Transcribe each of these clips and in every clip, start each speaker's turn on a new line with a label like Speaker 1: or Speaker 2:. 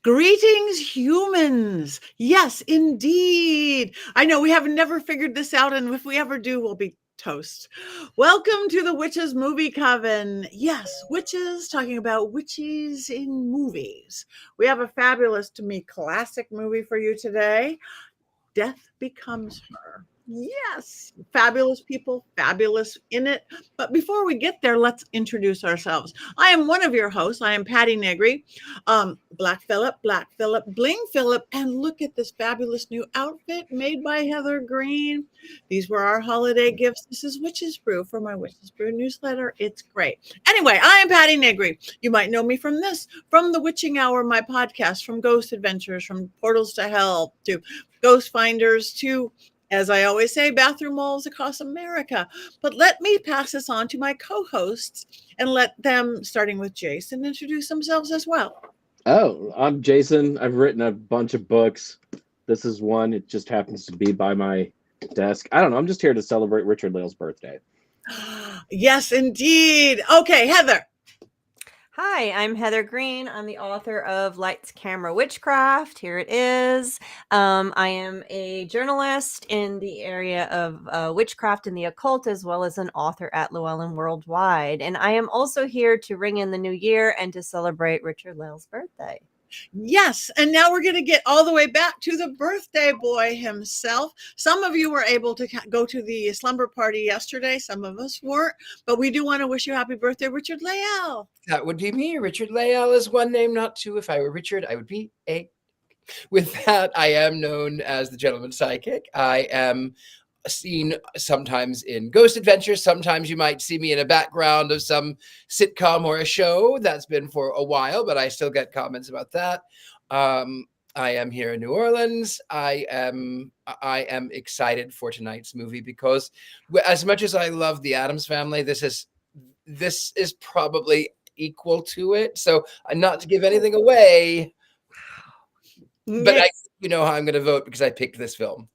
Speaker 1: Greetings, humans. Yes, indeed. I know we have never figured this out, and if we ever do, we'll be toast. Welcome to the Witches Movie Coven. Yes, witches, talking about witches in movies. We have a fabulous, to me, classic movie for you today. Death Becomes Her. Yes, fabulous people, fabulous in it. But before we get there, let's introduce ourselves. I am one of your hosts. I am Patti Negri, Black Phillip, Bling Phillip, and look at this fabulous new outfit made by Heather Greene. These were our holiday gifts. This is Witches Brew for my Witches Brew newsletter. It's great. Anyway, I am Patti Negri. You might know me from this, from The Witching Hour, my podcast, from Ghost Adventures, from Portals to Hell, to Ghost Finders, to, as I always say, bathroom walls across America. But let me pass this on to my co-hosts and let them, starting with Jason, introduce themselves as well.
Speaker 2: Oh, I'm Jason. I've written a bunch of books. This is one. It just happens to be by my desk. I don't know. I'm just here to celebrate Richard-Lael's birthday.
Speaker 1: Yes, indeed. Okay, Heather.
Speaker 3: Hi, I'm Heather Greene. I'm the author of Lights, Camera, Witchcraft. Here it is. I am a journalist in the area of witchcraft and the occult, as well as an author at Llewellyn Worldwide. And I am also here to ring in the new year and to celebrate Richard-Lael's birthday.
Speaker 1: Yes, and now we're going to get all the way back to the birthday boy himself. Some of you were able to go to the slumber party yesterday. Some of us weren't, but we do want to wish you happy birthday, Richard-Lael.
Speaker 4: That would be me. Richard-Lael is one name, not two. If I were Richard, I would be a. With that, I am known as the Gentleman Psychic. I am seen sometimes in Ghost Adventures. Sometimes you might see me in a background of some sitcom or a show. That's been for a while, but I still get comments about that. I am here in New Orleans. I am excited for tonight's movie because as much as I love the Addams Family, this is probably equal to it. So not to give anything away, but you know how I'm going to vote because I picked this film.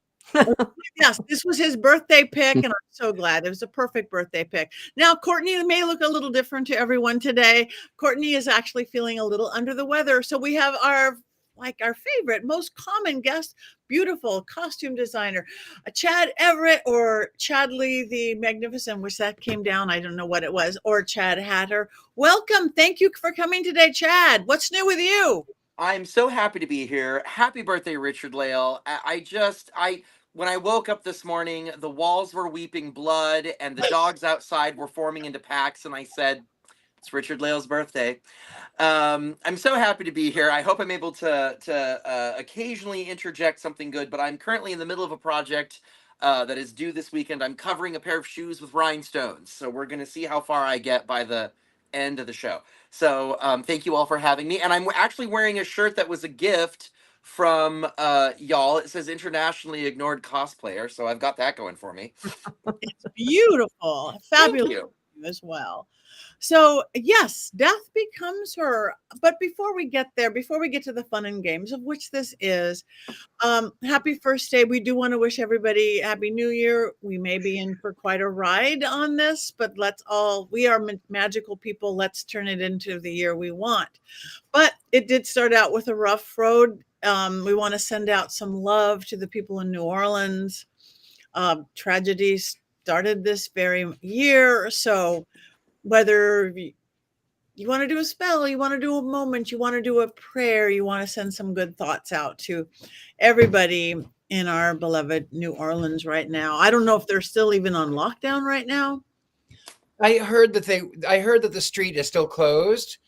Speaker 1: Yes, this was his birthday pick, and I'm so glad. It was a perfect birthday pick. Now, Courtney may look a little different to everyone today. Courtney is actually feeling a little under the weather. So we have our favorite, most common guest, beautiful costume designer, Chad Everett, or Chadley the Magnificent, which that came down, I don't know what it was, or Chad Hatter. Welcome. Thank you for coming today, Chad. What's new with you?
Speaker 5: I'm so happy to be here. Happy birthday, Richard-Lael. When I woke up this morning, the walls were weeping blood and the dogs outside were forming into packs. And I said, it's Richard-Lael's birthday. I'm so happy to be here. I hope I'm able to occasionally interject something good, but I'm currently in the middle of a project that is due this weekend. I'm covering a pair of shoes with rhinestones. So we're going to see how far I get by the end of the show. So thank you all for having me. And I'm actually wearing a shirt that was a gift from y'all. It says Internationally Ignored Cosplayer. So I've got that going for me.
Speaker 1: It's beautiful. Fabulous. Thank you as well. So yes, Death Becomes Her. But before we get there, before we get to the fun and games, of which this is, happy first day. We do want to wish everybody Happy New Year. We may be in for quite a ride on this, but we are magical people. Let's turn it into the year we want. But it did start out with a rough road. We want to send out some love to the people in New Orleans. Tragedy started this very year. So whether you want to do a spell, you want to do a moment, you want to do a prayer, you want to send some good thoughts out to everybody in our beloved New Orleans right now. I don't know if they're still even on lockdown right now.
Speaker 4: I heard that the street is still closed.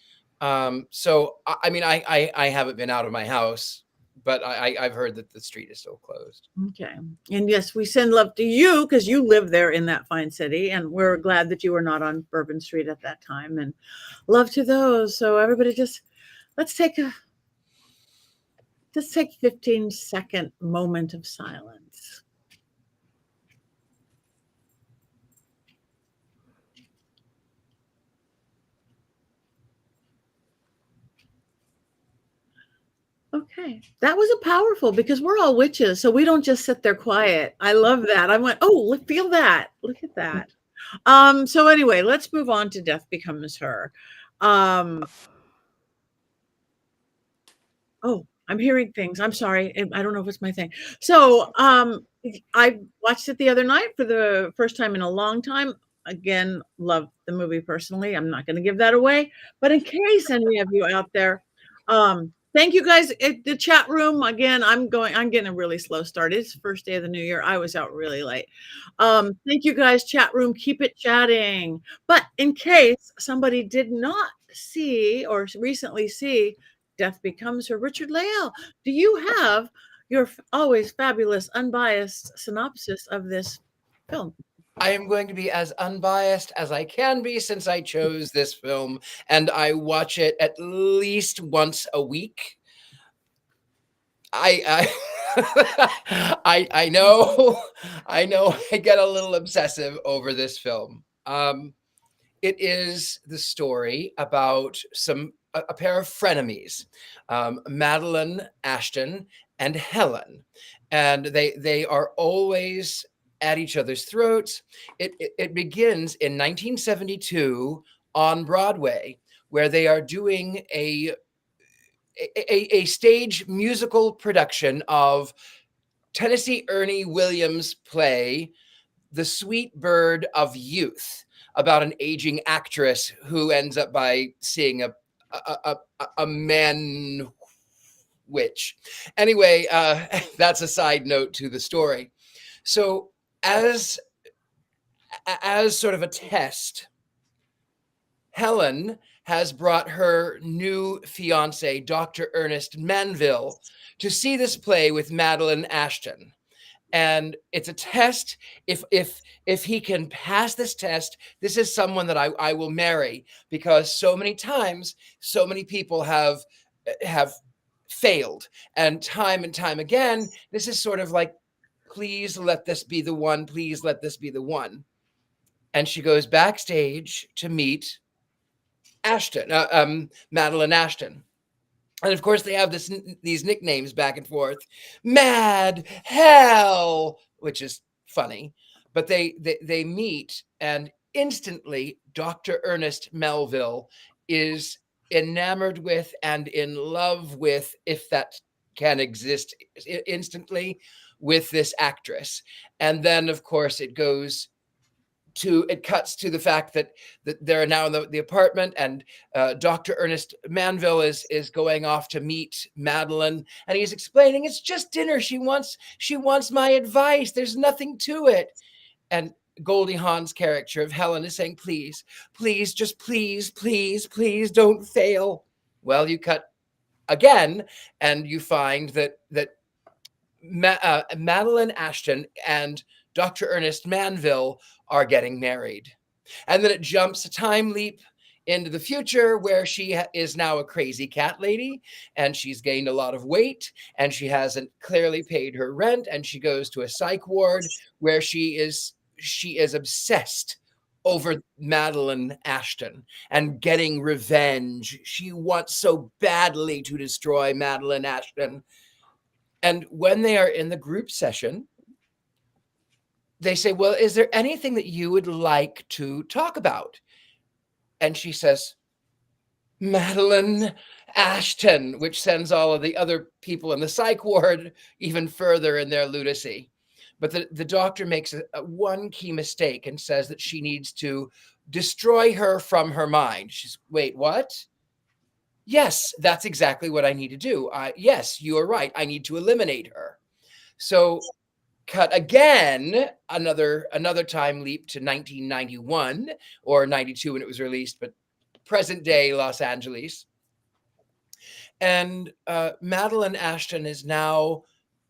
Speaker 4: So I mean, I haven't been out of my house, but I've heard that the street is still closed.
Speaker 1: Okay. And yes, we send love to you because you live there in that fine city. And we're glad that you were not on Bourbon Street at that time. And love to those. So everybody let's take a 15-second moment of silence. Okay, that was a powerful, because we're all witches, so we don't just sit there quiet. I love that. I went, oh, feel that. Look at that. So anyway, let's move on to Death Becomes Her. Oh, I'm hearing things. I'm sorry. I don't know if it's my thing. So, I watched it the other night for the first time in a long time. Again, love the movie personally. I'm not going to give that away, but in case any of you out there, thank you guys. The chat room again. I'm getting a really slow start. It's the first day of the new year. I was out really late. Thank you guys. Chat room. Keep it chatting. But in case somebody did not see or recently see Death Becomes Her, Richard-Lael, do you have your always fabulous, unbiased synopsis of this film?
Speaker 4: I am going to be as unbiased as I can be since I chose this film, and I watch it at least once a week. I I know I get a little obsessive over this film. It is the story about a pair of frenemies, Madeline Ashton and Helen, and they are always at each other's throats. It begins in 1972 on Broadway, where they are doing a stage musical production of Tennessee Ernie Williams' play, The Sweet Bird of Youth, about an aging actress who ends up by seeing a man witch. Anyway, that's a side note to the story. So as sort of a test, Helen has brought her new fiance, Dr. Ernest Manville, to see this play with Madeline Ashton. And it's a test. If he can pass this test, this is someone that I will marry, because so many times, so many people have failed, and time again, this is sort of like, please let this be the one. Please let this be the one. And she goes backstage to meet Ashton, Madeline Ashton. And of course, they have these nicknames back and forth, Mad Hell, which is funny. But they meet, and instantly, Dr. Ernest Melville is enamored with and in love with, if that can exist instantly, with this actress. And then, of course, it cuts to the fact that they're now in the apartment, and Dr. Ernest Manville is going off to meet Madeline, and he's explaining, it's just dinner. She wants my advice. There's nothing to it. And Goldie Hawn's character of Helen is saying, please, just please, don't fail. Well, you cut again, and you find that Madeline Ashton and Dr. Ernest Manville are getting married. And then it jumps a time leap into the future, where she is now a crazy cat lady, and she's gained a lot of weight, and she hasn't clearly paid her rent, and she goes to a psych ward where she is obsessed over Madeline Ashton and getting revenge. She wants so badly to destroy Madeline Ashton. And when they are in the group session, they say, well, is there anything that you would like to talk about? And she says, Madeline Ashton, which sends all of the other people in the psych ward even further in their lunacy. But the doctor makes one key mistake and says that she needs to destroy her from her mind. She's, wait, what? Yes, that's exactly what I need to do. Yes, you are right. I need to eliminate her. So cut again, another time leap to 1991 or 92 when it was released, but present day Los Angeles. And Madeline Ashton is now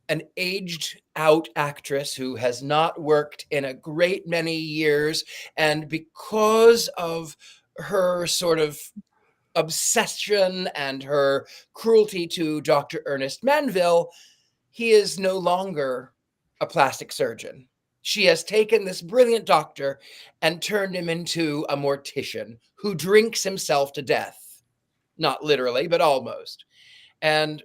Speaker 4: an aged out actress who has not worked in a great many years. And because of her sort of obsession and her cruelty to Dr. Ernest Manville, he is no longer a plastic surgeon. She has taken this brilliant doctor and turned him into a mortician who drinks himself to death. Not literally, but almost. And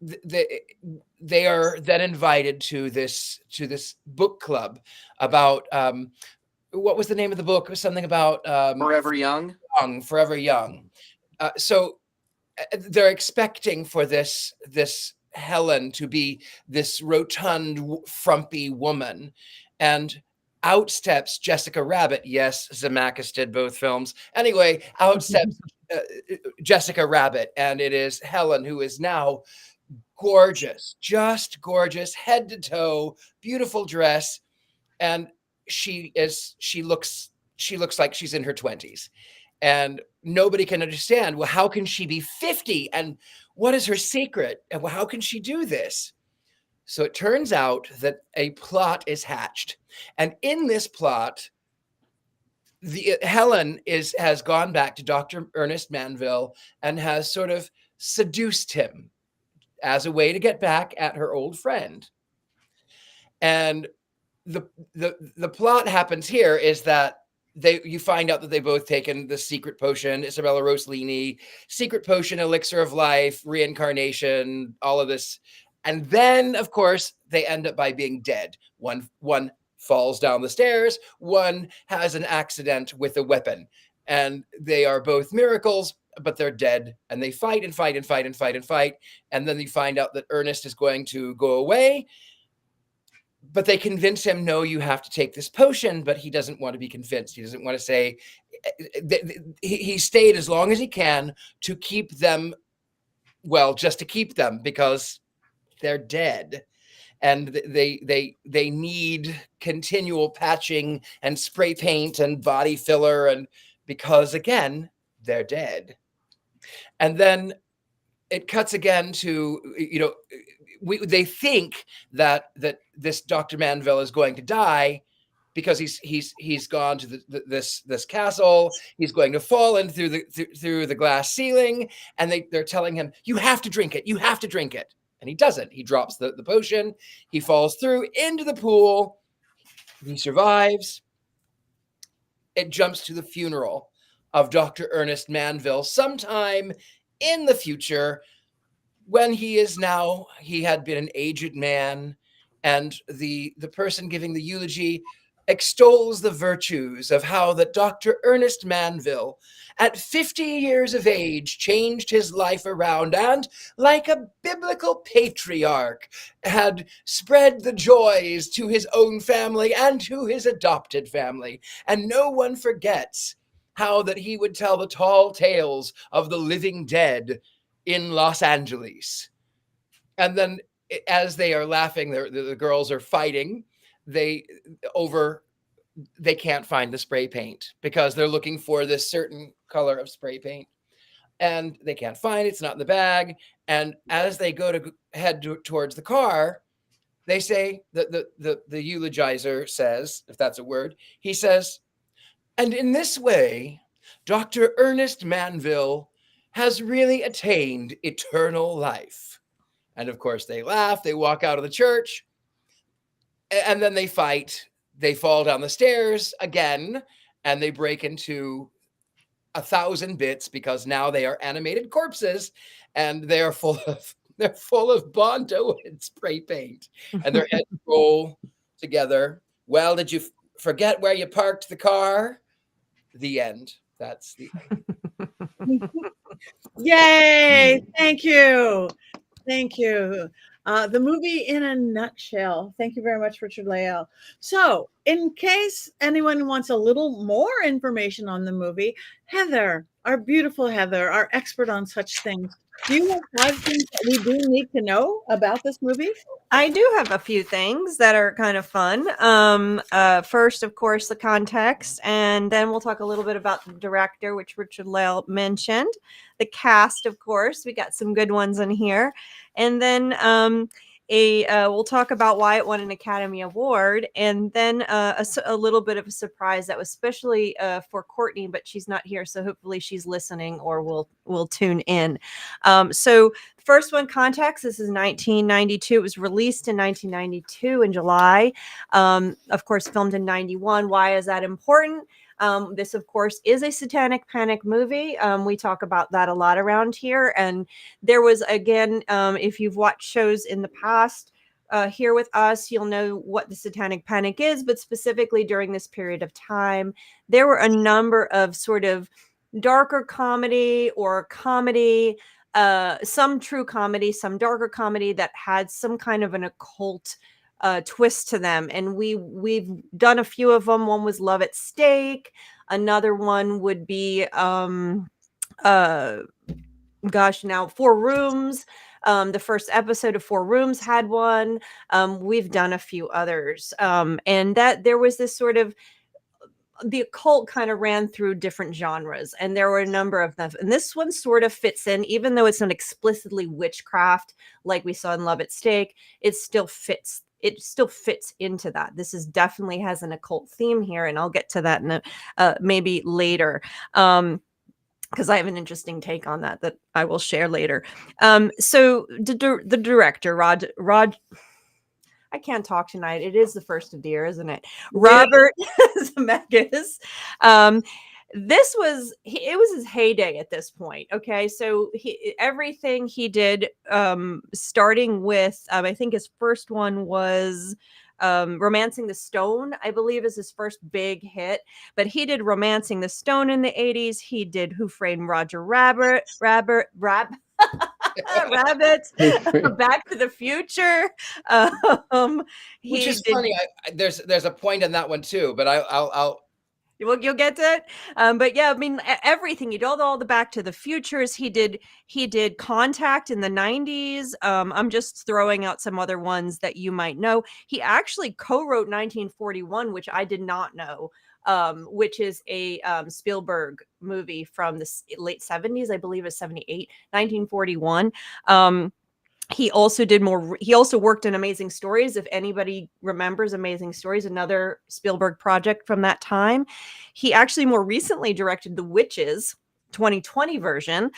Speaker 4: they are then invited to this book club about what was the name of the book? It was something about
Speaker 5: Forever Young.
Speaker 4: Forever Young. So they're expecting for this Helen to be this rotund, frumpy woman, and out steps Jessica Rabbit. Yes, Zemeckis did both films. Anyway, out steps Jessica Rabbit, and it is Helen, who is now gorgeous, just gorgeous, head to toe, beautiful dress, and she looks like she's in her 20s. And nobody can understand, well, how can she be 50? And what is her secret? And how can she do this? So it turns out that a plot is hatched. And in this plot, Helen has gone back to Dr. Ernest Manville and has sort of seduced him as a way to get back at her old friend. And the plot happens here is that you find out that they both taken the secret potion, Isabella Rossellini, secret potion, elixir of life, reincarnation, all of this. And then, of course, they end up by being dead. One falls down the stairs, one has an accident with a weapon. And they are both miracles, but they're dead. And they fight and fight and fight and fight and fight. And then they find out that Ernest is going to go away. But they convince him, no, you have to take this potion, but he doesn't want to be convinced. He doesn't want to say, he stayed as long as he can to keep them, well, just to keep them, because they're dead. And they need continual patching and spray paint and body filler, and because, again, they're dead. And then it cuts again to, they think that this Dr. Manville is going to die because he's gone to this castle. He's going to fall in through the glass ceiling, and they're telling him, you have to drink it. You have to drink it. And he doesn't. He drops the potion. He falls through into the pool. He survives. It jumps to the funeral of Dr. Ernest Manville sometime in the future, when he had been an aged man, and the person giving the eulogy extols the virtues of how that Dr. Ernest Manville, at 50 years of age, changed his life around and, like a biblical patriarch, had spread the joys to his own family and to his adopted family. And no one forgets how that he would tell the tall tales of the living dead in Los Angeles. And then as they are laughing, the girls are fighting. They can't find the spray paint because they're looking for this certain color of spray paint, and they can't find it. It's not in the bag. And as they go to head towards the car, they say that the eulogizer says, if that's a word, he says, and in this way, Dr. Ernest Manville has really attained eternal life. And of course they laugh, they walk out of the church, and then they fight. They fall down the stairs again, and they break into 1,000 bits because now they are animated corpses, and they're full of Bondo and spray paint, and their heads roll together. Well, did you forget where you parked the car? The end. That's the end.
Speaker 1: Yay! Thank you. Thank you. The movie in a nutshell. Thank you very much, Richard-Lael. So, in case anyone wants a little more information on the movie, Heather, our beautiful Heather, our expert on such things, do you have 5 things that we do need to know about this movie?
Speaker 3: I do have a few things that are kind of fun. First, of course, the context, and then we'll talk a little bit about the director, which Richard-Lael mentioned. The cast, of course, we got some good ones in here. And then we'll talk about why it won an Academy Award, and then a little bit of a surprise that was especially for Courtney, but she's not here, so hopefully she's listening or will tune in. So first one, context. This is 1992. It was released in 1992 in July. Of course, filmed in 91. Why is that important? This, of course, is a satanic panic movie. We talk about that a lot around here. And there was, again, if you've watched shows in the past here with us, you'll know what the satanic panic is. But specifically during this period of time, there were a number of sort of darker comedy or comedy some true comedy, some darker comedy that had some kind of an occult twist to them. And we've done a few of them. One was Love at Stake. Another one would be now 4 Rooms. The first episode of 4 Rooms had one. We've done a few others. And that there was this sort of, the occult kind of ran through different genres, and there were a number of them. And this one sort of fits in, even though it's not explicitly witchcraft like we saw in Love at Stake. It still fits. It still fits into that. This is definitely has an occult theme here, and I'll get to that in maybe later. Because I have an interesting take on that I will share later. So the director, Rod, I can't talk tonight. It is the 1st of the year, isn't it? Robert Zemeckis. This was it was his heyday at this point. Okay, so everything he did, starting with I think his first one was Romancing the Stone, I believe, is his first big hit. But he did Romancing the Stone in the 80s. He did Who Framed Roger Rabbit, Rabbit, Back to the Future.
Speaker 4: Which is funny. There's a point in that one too, but I'll
Speaker 3: you'll get to it. But yeah, I mean, everything. He did all the Back to the Futures. He did Contact in the 90s. I'm just throwing out some other ones that you might know. He actually co-wrote 1941, which I did not know, which is a Spielberg movie from the late 70s. I believe it's 78, 1941. He also he also worked in Amazing Stories. If anybody remembers Amazing Stories, another Spielberg project from that time. He actually more recently directed The Witches 2020 version.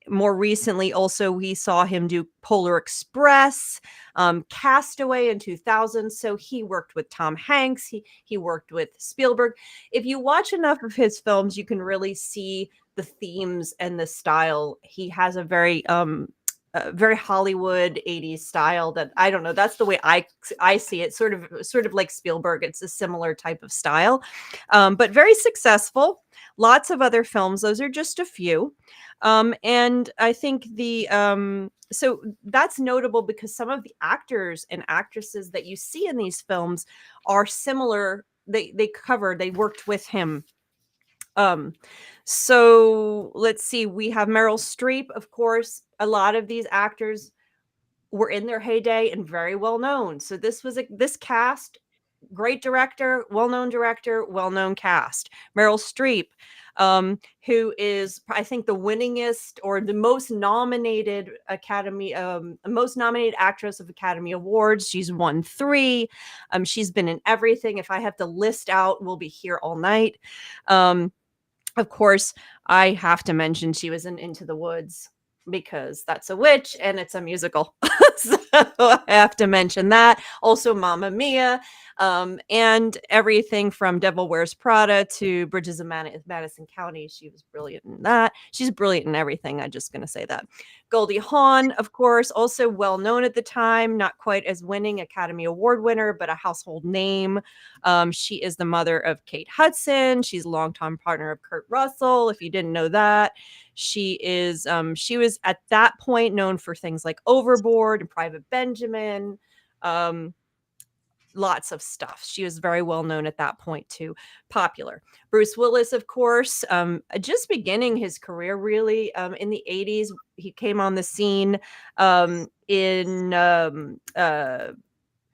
Speaker 3: More recently, also, we saw him do Polar Express, Castaway in 2000. So he worked with Tom Hanks. He worked with Spielberg. If you watch enough of his films, you can really see the themes and the style. He has a very Hollywood 80s style that, I don't know, that's the way I see it, sort of like Spielberg. It's a similar type of style, but very successful. Lots of other films. Those are just a few. And I think so that's notable because some of the actors and actresses that you see in these films are similar. They worked with him. So let's see, we have Meryl Streep, of course. A lot of these actors were in their heyday and very well known. So this cast, great director, well-known cast. Meryl Streep, who is, I think, the winningest or the most nominated actress of Academy Awards. She's won 3. She's been in everything. If I have to list out, we'll be here all night. Of course, I have to mention she was in Into the Woods because that's a witch and it's a musical. So I have to mention that. Also, Mamma Mia, and everything from Devil Wears Prada to Bridges of Madison County. She was brilliant in that. She's brilliant in everything. I'm just going to say that. Goldie Hawn, of course, also well known at the time, not quite as winning Academy Award winner, but a household name. She is the mother of Kate Hudson. She's a longtime partner of Kurt Russell. If you didn't know that, she was at that point known for things like Overboard and Private Benjamin. Lots of stuff. She was very well known at that point too. Popular. Bruce Willis, of course, just beginning his career really in the 80s. He came on the scene in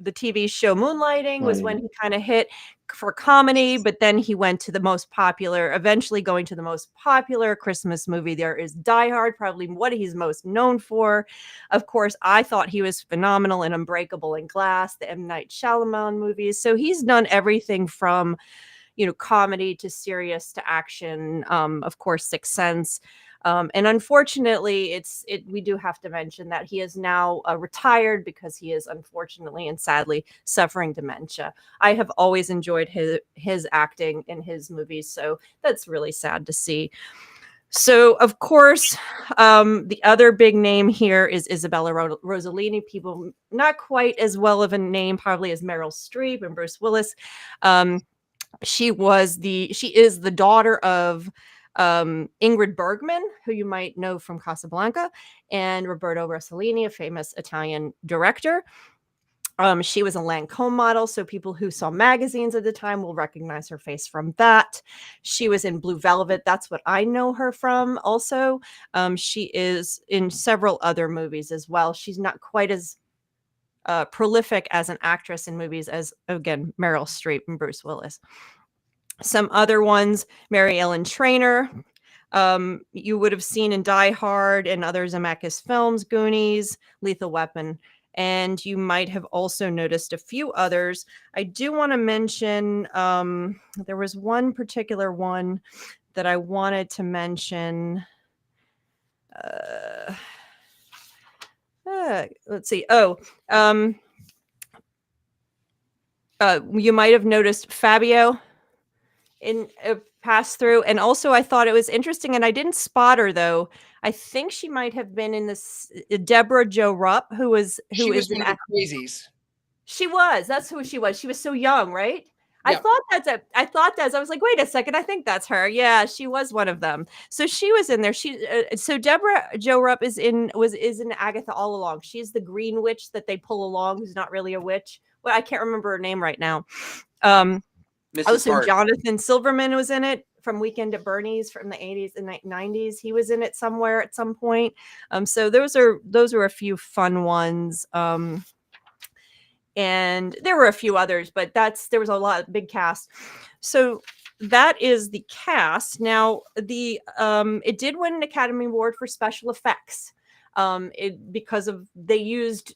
Speaker 3: the TV show Moonlighting was when he kind of hit for comedy, but then he went to eventually going to the most popular Christmas movie there is Die Hard, probably what he's most known for. Of course, I thought he was phenomenal in Unbreakable and Glass, the M. Night Shyamalan movies. So he's done everything from, comedy to serious to action. Of course, Sixth Sense. And unfortunately, we do have to mention that he is now retired because he is unfortunately and sadly suffering dementia. I have always enjoyed his acting in his movies, so that's really sad to see. So, of course, the other big name here is Isabella Rossellini. People not quite as well of a name probably as Meryl Streep and Bruce Willis. She is the daughter of Ingrid Bergman, who you might know from Casablanca, and Roberto Rossellini, a famous Italian director. She was a Lancôme model, so people who saw magazines at the time will recognize her face from that. She was in Blue Velvet. That's what I know her from also. She is in several other movies as well. She's not quite as prolific as an actress in movies as, again, Meryl Streep and Bruce Willis. Some other ones, Mary Ellen Trainor, you would have seen in Die Hard and other Zemeckis films, Goonies, Lethal Weapon, and you might have also noticed a few others. I do want to mention, there was one particular one that I wanted to mention. Let's see. You might have noticed Fabio in pass through, and also I thought it was interesting, and I didn't spot her though. I think she might have been in this Deborah Jo Rupp, who was
Speaker 4: one of the crazies.
Speaker 3: She was. That's who she was. She was so young, right?
Speaker 4: Yeah.
Speaker 3: I thought that. I was like, wait a second. I think that's her. Yeah, she was one of them. So she was in there. So Deborah Jo Rupp is in Agatha all along. She's the green witch that they pull along, who's not really a witch. Well, I can't remember her name right now. Also,
Speaker 5: Hart.
Speaker 3: Jonathan Silverman was in it from Weekend at Bernie's from the 80s and 90s. He was in it somewhere at some point. So those are a few fun ones. And there were a few others, but there was a lot big cast. So that is the cast. Now it did win an Academy Award for special effects. Because of they used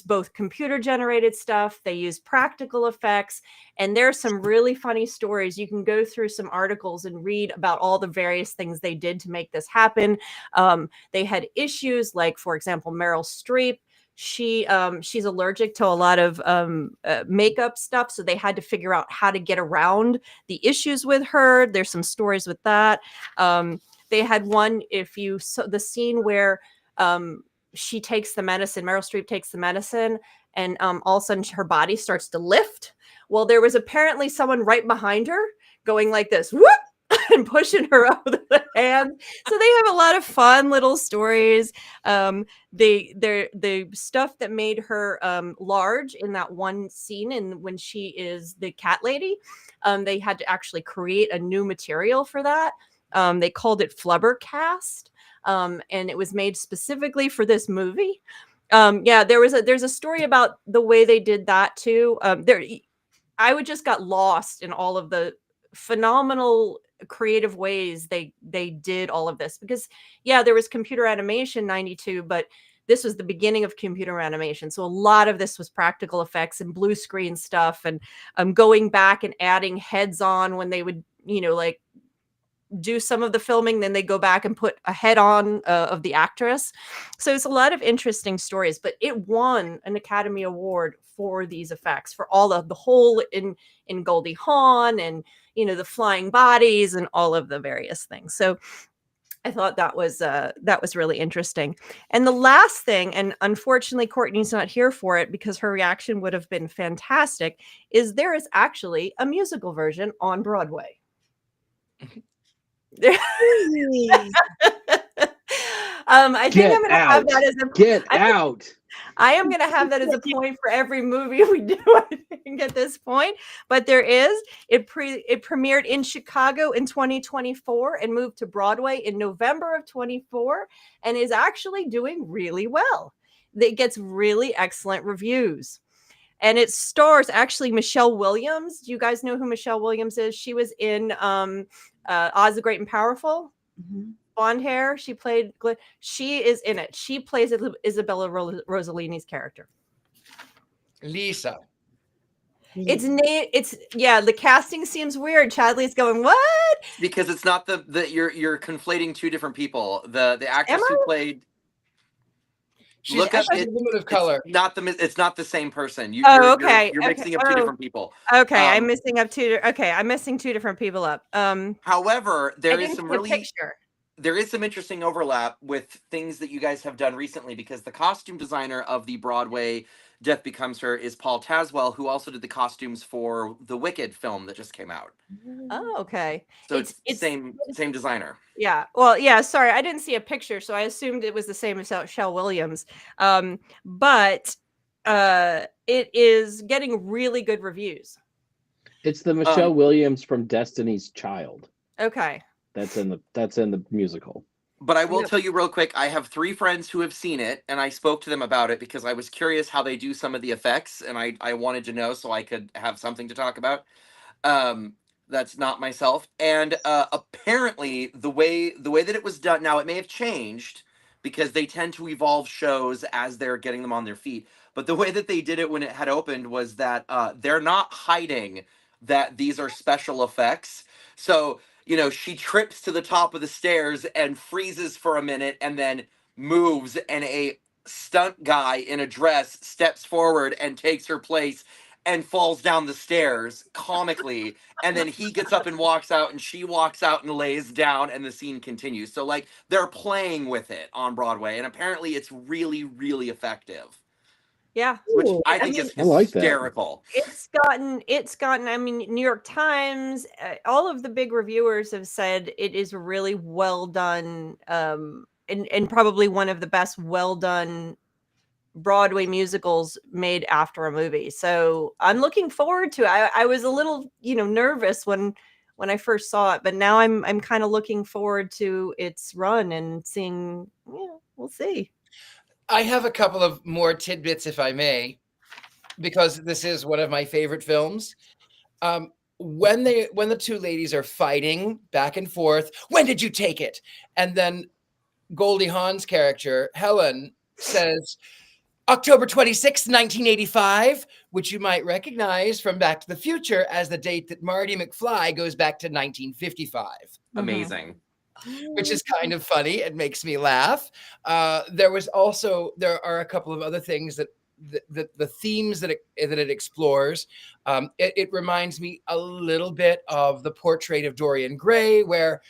Speaker 3: both computer generated stuff, they used practical effects, and there's some really funny stories. You can go through some articles and read about all the various things they did to make this happen. They had issues like, for example, Meryl Streep. She's allergic to a lot of makeup stuff, so they had to figure out how to get around the issues with her. There's some stories with that. They had one, if you saw the scene where she takes the medicine, Meryl Streep takes the medicine, and all of a sudden her body starts to lift. Well, there was apparently someone right behind her going like this, whoop, and pushing her up with the hand. So they have a lot of fun little stories. The stuff that made her large in that one scene, and when she is the cat lady, they had to actually create a new material for that. They called it Flubber Cast. And it was made specifically for this movie. There's a story about the way they did that too. I would just got lost in all of the phenomenal creative ways they did all of this, because there was computer animation 92, but this was the beginning of computer animation. So a lot of this was practical effects and blue screen stuff, and going back and adding heads on when they would, like do some of the filming, then they go back and put a head on of the actress. So it's a lot of interesting stories, but it won an Academy Award for these effects, for all of the hole in Goldie Hawn, and the flying bodies and all of the various things. So I thought that was really interesting. And the last thing, and unfortunately Courtney's not here for it because her reaction would have been fantastic, is there is actually a musical version on Broadway. I think I'm going to have that as I am going to have that as a point for every movie we do, I think, at this point. But it premiered in Chicago in 2024 and moved to Broadway in November of 24, and is actually doing really well. It gets really excellent reviews. And it stars actually Michelle Williams. Do you guys know who Michelle Williams is? She was in Oz the Great and Powerful. Mm-hmm. Blonde hair. She is in it. She plays Isabella Rossellini's character.
Speaker 4: Lisa.
Speaker 3: The casting seems weird. Chadley's going, what?
Speaker 5: Because it's not you're conflating two different people. The actress who played.
Speaker 4: Look up a woman of color.
Speaker 5: It's not the same person.
Speaker 3: Okay.
Speaker 5: You're mixing up two different people.
Speaker 3: Okay, I'm missing two different people up.
Speaker 5: However, there is some interesting overlap with things that you guys have done recently, because the costume designer of the Broadway Death Becomes Her is Paul Tazwell, who also did the costumes for the Wicked film that just came out.
Speaker 3: Oh, okay.
Speaker 5: So it's same designer.
Speaker 3: Yeah. Well, yeah, sorry. I didn't see a picture, so I assumed it was the same as Shel Williams. But it is getting really good reviews.
Speaker 2: It's the Michelle Williams from Destiny's Child.
Speaker 3: Okay.
Speaker 2: That's in the musical.
Speaker 5: But I will tell you real quick, I have 3 friends who have seen it, and I spoke to them about it because I was curious how they do some of the effects, and I wanted to know so I could have something to talk about. That's not myself. And apparently the way that it was done, now it may have changed because they tend to evolve shows as they're getting them on their feet. But the way that they did it when it had opened was that they're not hiding that these are special effects. So, you know, she trips to the top of the stairs and freezes for a minute and then moves, and a stunt guy in a dress steps forward and takes her place and falls down the stairs comically, and then he gets up and walks out, and she walks out and lays down, and the scene continues. So like they're playing with it on Broadway, and apparently it's really, really effective.
Speaker 3: Yeah.
Speaker 5: Which I think is hysterical.
Speaker 3: It's gotten, I mean, New York Times, all of the big reviewers have said it is really well done, and probably one of the best well done Broadway musicals made after a movie. So I'm looking forward to it. I was a little, nervous when I first saw it, but now I'm kind of looking forward to its run and seeing, we'll see.
Speaker 4: I have a couple of more tidbits, if I may, because this is one of my favorite films. When the 2 ladies are fighting back and forth, when did you take it? And then Goldie Hawn's character, Helen, says, October 26th, 1985, which you might recognize from Back to the Future as the date that Marty McFly goes back to 1955.
Speaker 5: Amazing.
Speaker 4: Which is kind of funny. It makes me laugh. There are a couple of other things that the themes that it explores. It reminds me a little bit of The Portrait of Dorian Gray, where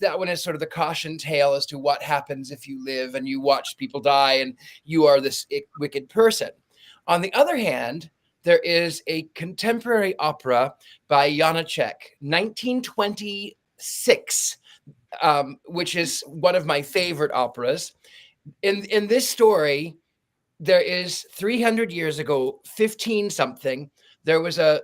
Speaker 4: that one is sort of the caution tale as to what happens if you live and you watch people die and you are this wicked person. On the other hand, there is a contemporary opera by Janacek, 1926, which is one of my favorite operas. In this story, there is 300 years ago, 15 something, there was an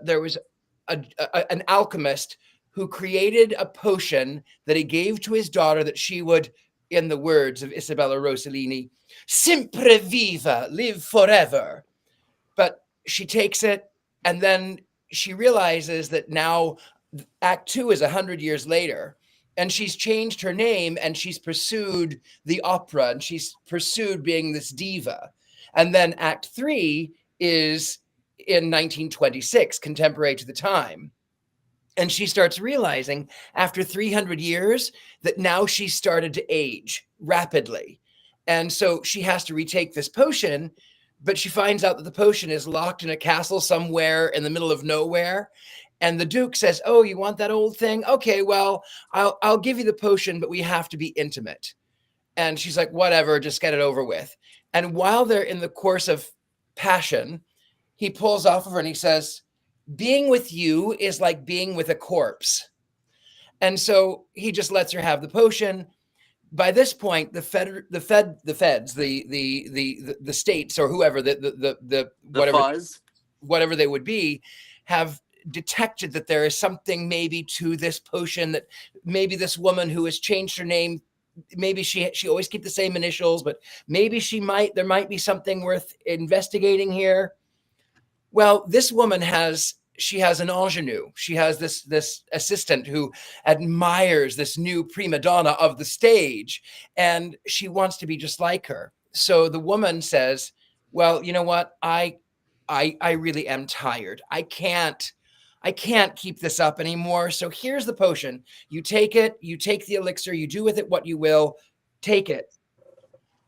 Speaker 4: alchemist who created a potion that he gave to his daughter that she would, in the words of Isabella Rossellini, sempre viva, live forever. But she takes it, and then she realizes that now Act 2 is 100 years later, and she's changed her name, and she's pursued the opera, and she's pursued being this diva. And then Act 3 is in 1926, contemporary to the time. And she starts realizing after 300 years that now she's started to age rapidly. And so she has to retake this potion, but she finds out that the potion is locked in a castle somewhere in the middle of nowhere. And the Duke says, oh, you want that old thing? Okay, well, I'll give you the potion, but we have to be intimate. And she's like, whatever, just get it over with. And while they're in the course of passion, he pulls off of her and he says, being with you is like being with a corpse. And so he just lets her have the potion. By this point, the feds, the states, or whoever, whatever they would be, have detected that there is something maybe to this potion, that maybe this woman who has changed her name, maybe she always keep the same initials, but maybe there might be something worth investigating here. Well, this woman has an ingenue. She has this assistant who admires this new prima donna of the stage, and she wants to be just like her. So the woman says, well, you know what? I really am tired. I can't keep this up anymore. So here's the potion. You take it, you take the elixir, you do with it what you will, take it.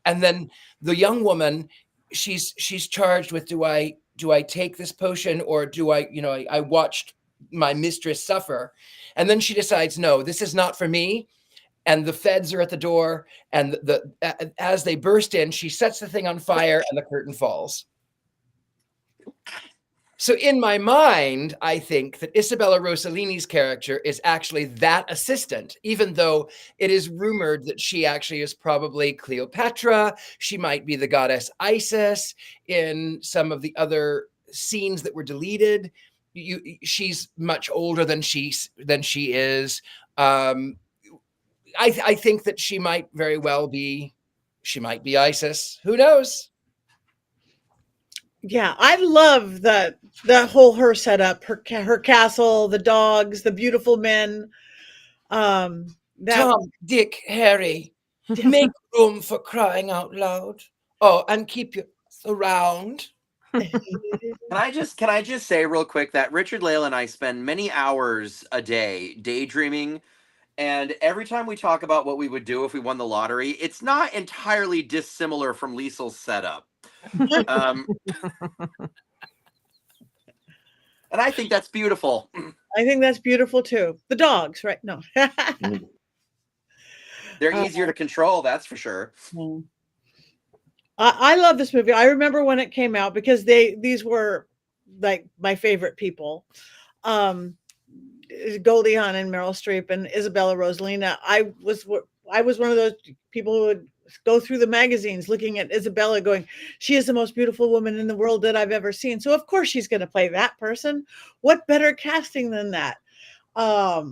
Speaker 4: And then the young woman, she's charged with, do I take this potion, or do I watched my mistress suffer? And then she decides, no, this is not for me. And the feds are at the door, and as they burst in, she sets the thing on fire and the curtain falls. So in my mind, I think that Isabella Rossellini's character is actually that assistant, even though it is rumored that she actually is probably Cleopatra. She might be the goddess Isis in some of the other scenes that were deleted. She's much older than she is. I think that she might very well be. She might be Isis. Who knows?
Speaker 1: Yeah, I love the whole her setup, her castle, the dogs, the beautiful men. That
Speaker 4: Tom, Dick, Harry, make room for crying out loud. Oh, and keep you around.
Speaker 5: Can I just say real quick that Richard-Lael and I spend many hours a day daydreaming, and every time we talk about what we would do if we won the lottery, it's not entirely dissimilar from Liesel's setup. And I think that's beautiful.
Speaker 1: I think that's beautiful too. The dogs, right? No.
Speaker 5: They're easier to control, that's for sure.
Speaker 1: I love this movie. I remember when it came out because these were like my favorite people. Goldie Hawn and Meryl Streep and Isabella Rossellini. I was one of those people who would go through the magazines looking at Isabella going, she is the most beautiful woman in the world that I've ever seen. So of course she's going to play that person. What better casting than that? Bruce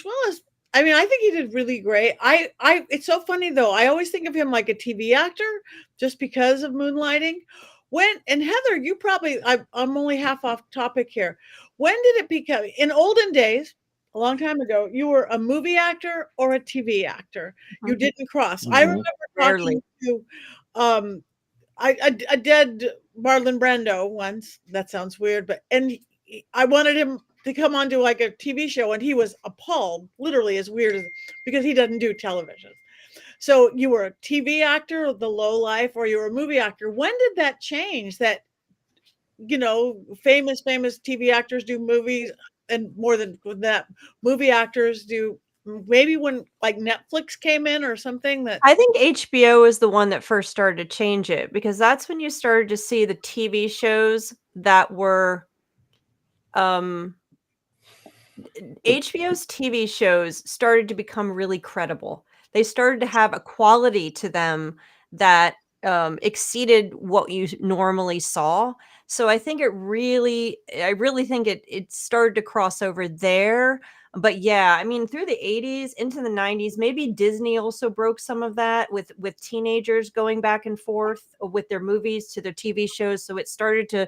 Speaker 1: Willis, I mean, I think he did really great. It's so funny though. I always think of him like a TV actor just because of Moonlighting. And Heather, you probably, I'm only half off topic here. When did it become, in olden days, a long time ago, you were a movie actor or a TV actor. You didn't cross. I remember talking to a dead Marlon Brando once. That sounds weird, and I wanted him to come onto like a TV show, and he was appalled, literally as weird as, because he doesn't do television. So you were a TV actor, the low life, or you were a movie actor. When did that change? That, famous TV actors do movies, and more than that, movie actors do, maybe when like Netflix came in or something. That
Speaker 3: I think HBO is the one that first started to change it, because that's when you started to see the TV shows that were HBO's TV shows started to become really credible. They started to have a quality to them that exceeded what you normally saw. So I think I really think it started to cross over there. But yeah, I mean, through the 80s into the 90s, maybe Disney also broke some of that with teenagers going back and forth with their movies to their TV shows. So it started to,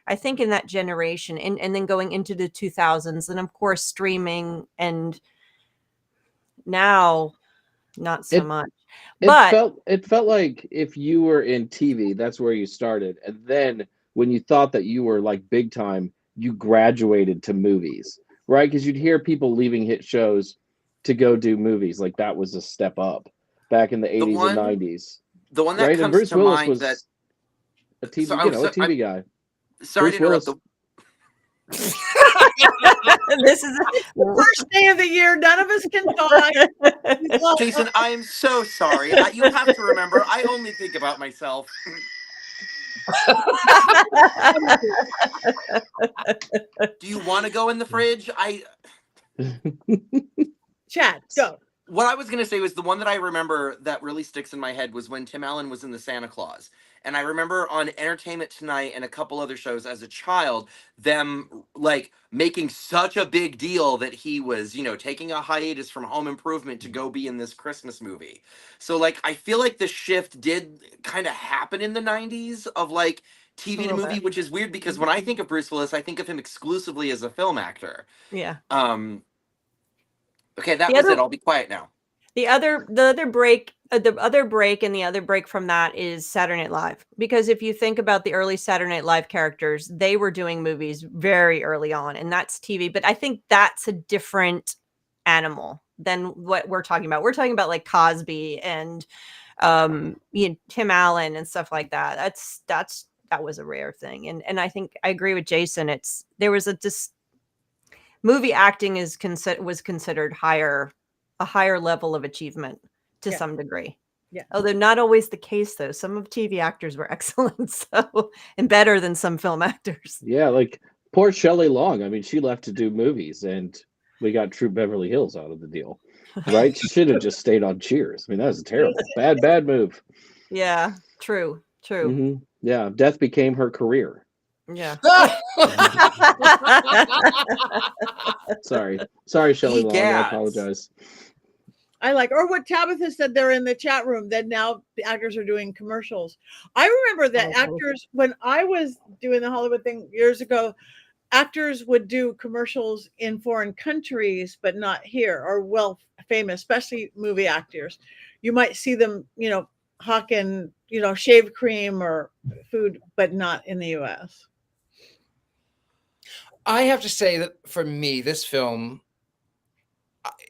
Speaker 3: I think, in that generation, and then going into the 2000s, and of course streaming, and now not so much. But
Speaker 2: it felt like if you were in TV, that's where you started, and then when you thought that you were like big time, you graduated to movies, right? Because you'd hear people leaving hit shows to go do movies. Like that was a step up back in the 80s and 90s.
Speaker 5: The one that
Speaker 2: right?
Speaker 5: comes
Speaker 2: And Bruce
Speaker 5: to
Speaker 2: Willis
Speaker 5: mind
Speaker 2: was
Speaker 5: that
Speaker 2: a TV,
Speaker 5: so,
Speaker 2: a TV guy.
Speaker 5: Sorry
Speaker 2: Bruce
Speaker 5: to interrupt.
Speaker 3: this is
Speaker 1: first day of the year, none of us can talk.
Speaker 5: Jason, I'm so sorry. You have to remember, I only think about myself. Do you want to go in the fridge?
Speaker 1: Chad, go.
Speaker 5: What I was going to say was the one that I remember that really sticks in my head was when Tim Allen was in the Santa Claus. And I remember on Entertainment Tonight and a couple other shows as a child, them like making such a big deal that he was, taking a hiatus from Home Improvement to go be in this Christmas movie. So like, I feel like the shift did kind of happen in the 90s of like TV to movie, which is weird because when I think of Bruce Willis, I think of him exclusively as a film actor.
Speaker 3: Yeah.
Speaker 5: Okay, that was it. I'll be quiet now.
Speaker 3: The other break and the other break from that is Saturday Night Live. Because if you think about the early Saturday Night Live characters, they were doing movies very early on, and that's TV. But I think that's a different animal than what we're talking about. We're talking about like Cosby and Tim Allen and stuff like that. That was a rare thing. And I think I agree with Jason. Movie acting was considered a higher level of achievement to some degree. Although not always the case, though. Some of TV actors were excellent, so and better than some film actors.
Speaker 2: Yeah, like poor Shelley Long. I mean, she left to do movies, and we got True Beverly Hills out of the deal, right? She should have just stayed on Cheers. I mean, that was a terrible, bad move.
Speaker 3: Yeah, true.
Speaker 2: Yeah, death became her career.
Speaker 3: Yeah.
Speaker 2: Sorry, Shelley Long. I apologize.
Speaker 1: I like, or what Tabitha said there in the chat room, that now the actors are doing commercials. I remember that actors, when I was doing the Hollywood thing years ago, actors would do commercials in foreign countries, but not here, or well famous, especially movie actors. You might see them, hawking, shave cream or food, but not in the US.
Speaker 4: I have to say that for me, this film,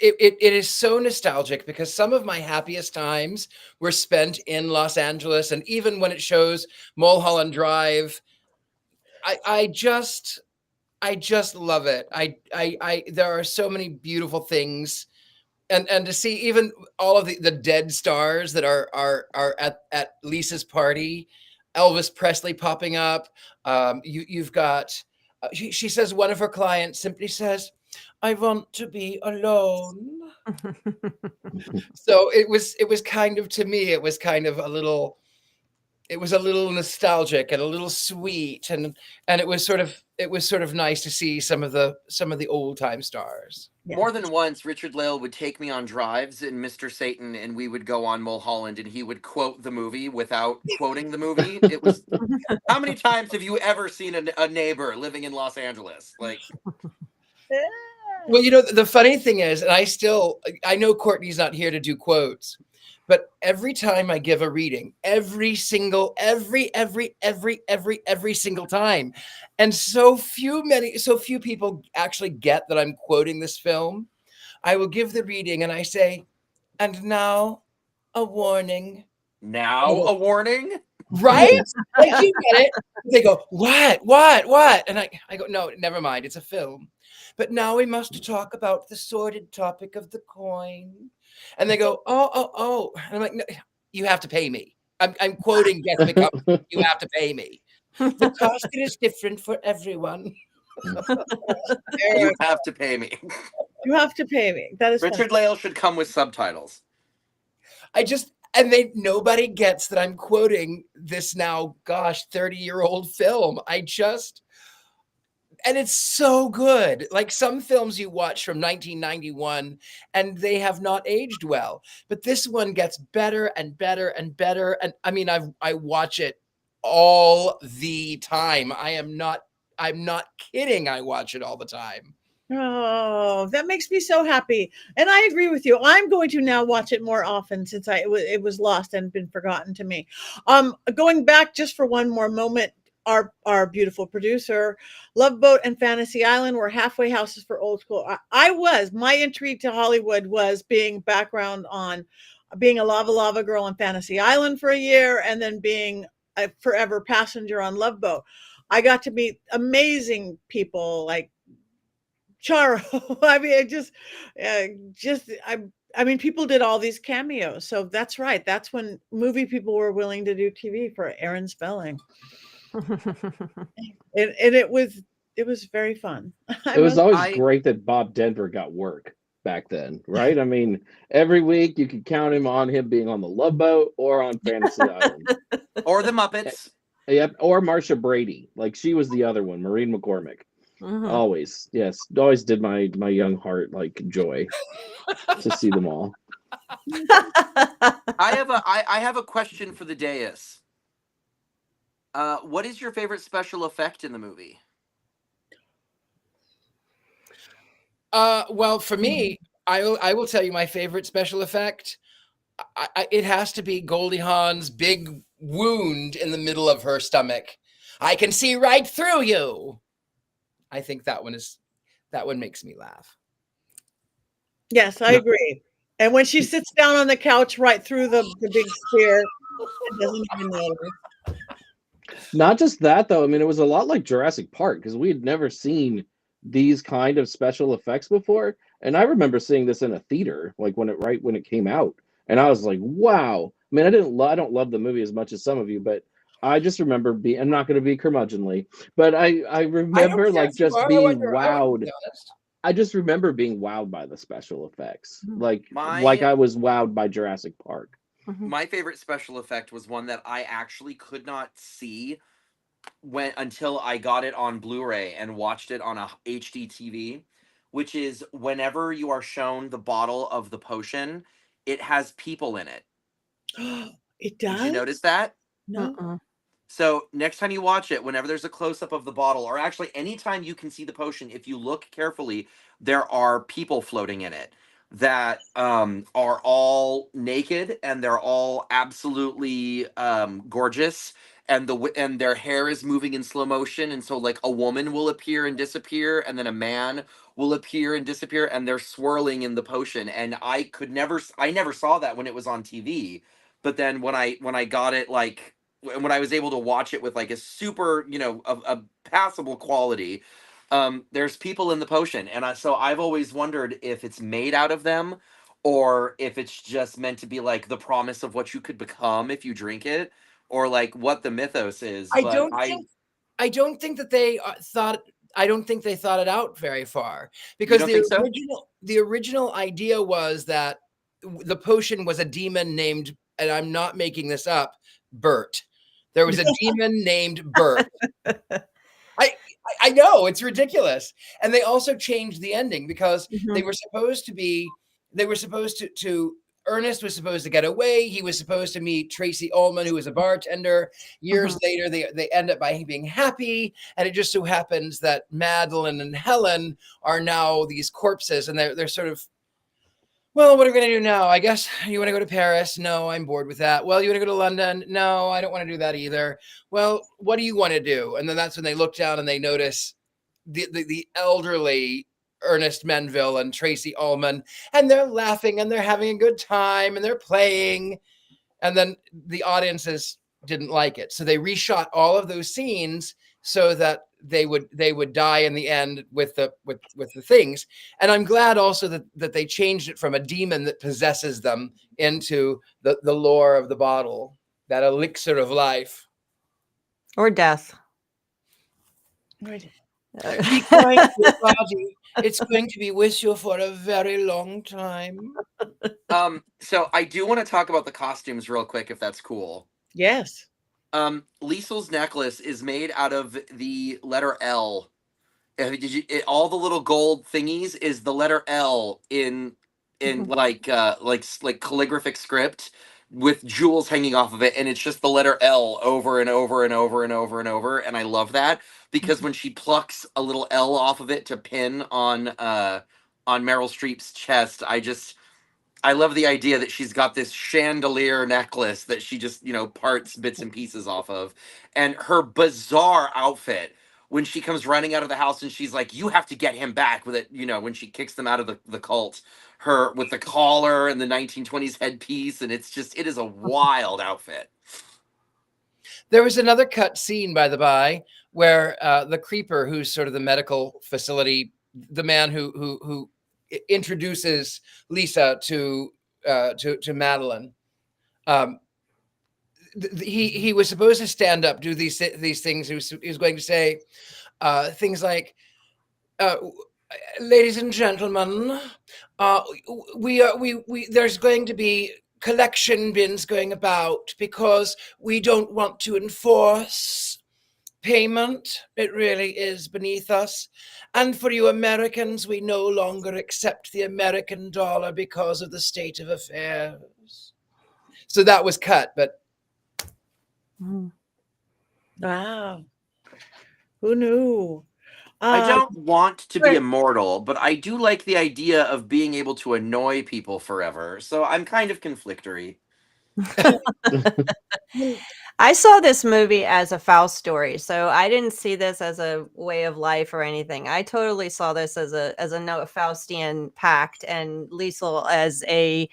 Speaker 4: it is so nostalgic because some of my happiest times were spent in Los Angeles, and even when it shows Mulholland Drive, I just love it. I there are so many beautiful things, and to see even all of the dead stars that are at Lisa's party, Elvis Presley popping up. You've got. She says one of her clients simply says, "I want to be alone." So it was kind of, to me, it was kind of a little nostalgic and a little sweet, and it was sort of nice to see some of the old time stars.
Speaker 1: Yeah.
Speaker 5: More than once, Richard-Lael would take me on drives in Mr. Satan, and we would go on Mulholland, and he would quote the movie without quoting the movie. It was, how many times have you ever seen a neighbor living in Los Angeles? Like,
Speaker 4: well, the funny thing is, and I know Courtney's not here to do quotes, but every time I give a reading, every single time, and so few people actually get that I'm quoting this film, I will give the reading and I say, "And now a warning."
Speaker 5: now a warning?
Speaker 4: Right? Like, you get it. They go, what? And I go, "No, never mind. It's a film. But now we must talk about the sordid topic of the coin." And they go, oh. And I'm like, "No, you have to pay me." I'm quoting Guess McCup. "You have to pay me. The cost is different for everyone."
Speaker 5: You have to pay me.
Speaker 1: You have to pay me. That is
Speaker 5: Richard-Lael should come with subtitles.
Speaker 4: Nobody gets that I'm quoting this now, 30-year-old film. And it's so good. Like some films you watch from 1991 and they have not aged well, but this one gets better and better and better. And I mean, I watch it all the time. I'm not kidding. I watch it all the time.
Speaker 1: Oh, that makes me so happy. And I agree with you. I'm going to now watch it more often since it was lost and been forgotten to me. Going back just for one more moment, our beautiful producer, Love Boat and Fantasy Island were halfway houses for old school. My entry to Hollywood was being background on being a lava girl on Fantasy Island for a year, and then being a forever passenger on Love Boat. I got to meet amazing people like Charo. I mean, people did all these cameos. So that's right. That's when movie people were willing to do TV for Aaron Spelling. And it was very fun.
Speaker 2: It was always great that Bob Denver got work back then, right? I mean, every week you could count him being on the Love Boat or on Fantasy Island.
Speaker 5: Or the Muppets.
Speaker 2: Yep, or Marsha Brady. Like, she was the other one, Maureen McCormick. Always, yes. Always did my young heart like joy to see them all.
Speaker 5: I have a question for the dais. What is your favorite special effect in the movie?
Speaker 4: Well, for me, I will tell you my favorite special effect. It has to be Goldie Hawn's big wound in the middle of her stomach. "I can see right through you." I think that one makes me laugh.
Speaker 1: Yes, I agree. And when she sits down on the couch right through the big spear, it doesn't even matter.
Speaker 2: Not just that, though. I mean, it was a lot like Jurassic Park because we had never seen these kind of special effects before. And I remember seeing this in a theater, like when it came out. And I was like, wow. I mean, I don't love the movie as much as some of you, but I just remember I'm not going to be curmudgeonly, but I
Speaker 4: I don't
Speaker 2: remember
Speaker 4: care
Speaker 2: like
Speaker 4: if you
Speaker 2: just
Speaker 4: are.
Speaker 2: being
Speaker 4: I want to
Speaker 2: wowed.
Speaker 4: be honest.
Speaker 2: I just remember being wowed by the special effects, like
Speaker 5: My
Speaker 2: I was wowed by Jurassic Park.
Speaker 5: my favorite special effect was one that I actually could not see until I got it on Blu-ray and watched it on a HD TV, which is whenever you are shown the bottle of the potion, it has people in it.
Speaker 1: It
Speaker 5: Did
Speaker 1: does?
Speaker 5: you notice that?
Speaker 1: No.
Speaker 3: Mm-mm.
Speaker 5: So next time you watch it, whenever there's a close-up of the bottle, or actually anytime you can see the potion, if you look carefully, there are people floating in it that are all naked, and they're all absolutely gorgeous, and and their hair is moving in slow motion, and so like a woman will appear and disappear, and then a man will appear and disappear, and they're swirling in the potion. And I never saw that when it was on TV, but then when I got it, like when I was able to watch it with like a super, a passable quality, there's people in the potion. And so I've always wondered if it's made out of them, or if it's just meant to be like the promise of what you could become if you drink it, or like what the mythos is.
Speaker 4: I
Speaker 5: But
Speaker 4: don't think that they thought. I don't think they thought it out very far,
Speaker 5: You
Speaker 4: because
Speaker 5: don't think so?
Speaker 4: the original idea was that the potion was a demon named, and I'm not making this up, Bert. There was a demon named Bert. I know, it's ridiculous. And they also changed the ending because they were supposed to Ernest was supposed to get away. He was supposed to meet Tracy Ullman, who was a bartender. Years later, they end up by being happy. And it just so happens that Madeline and Helen are now these corpses, and they're sort of, well, what are we going to do now? I guess you want to go to Paris? No, I'm bored with that. Well, you want to go to London? No, I don't want to do that either. Well, what do you want to do? And then that's when they look down and they notice the elderly Ernest Menville and Tracy Ullman, and they're laughing and they're having a good time and they're playing. And then the audiences didn't like it. So they reshot all of those scenes so that they would die in the end with the things. And I'm glad also that they changed it from a demon that possesses them into the lore of the bottle, that elixir of life.
Speaker 3: Or death.
Speaker 1: Right.
Speaker 4: Be kind to your body. It's going to be with you for a very long time.
Speaker 5: So I do want to talk about the costumes real quick, if that's cool.
Speaker 1: Yes.
Speaker 5: Liesel's necklace is made out of the letter L. All the little gold thingies is the letter L in like calligraphic script with jewels hanging off of it, and it's just the letter L over and over and over and over and over. And I love that, because when she plucks a little L off of it to pin on Meryl Streep's chest, I love the idea that she's got this chandelier necklace that she just, parts bits and pieces off of. And her bizarre outfit when she comes running out of the house and she's like, you have to get him back with it, when she kicks them out of the cult, her with the collar and the 1920s headpiece. And it is a wild outfit.
Speaker 4: There was another cut scene, by the by, where the creeper, who's sort of the medical facility, the man who introduces Lisa to Madeline. He was supposed to stand up, do these things. He was going to say things like, "Ladies and gentlemen, there's going to be collection bins going about because we don't want to enforce payment. It really is beneath us. And for you Americans, we no longer accept the American dollar because of the state of affairs." So that was cut, but
Speaker 1: Wow. Who knew?
Speaker 5: I don't want to be immortal, but I do like the idea of being able to annoy people forever. So I'm kind of conflictory.
Speaker 3: I saw this movie as a Faust story, so I didn't see this as a way of life or anything. I totally saw this as a Faustian pact, and Liesel as a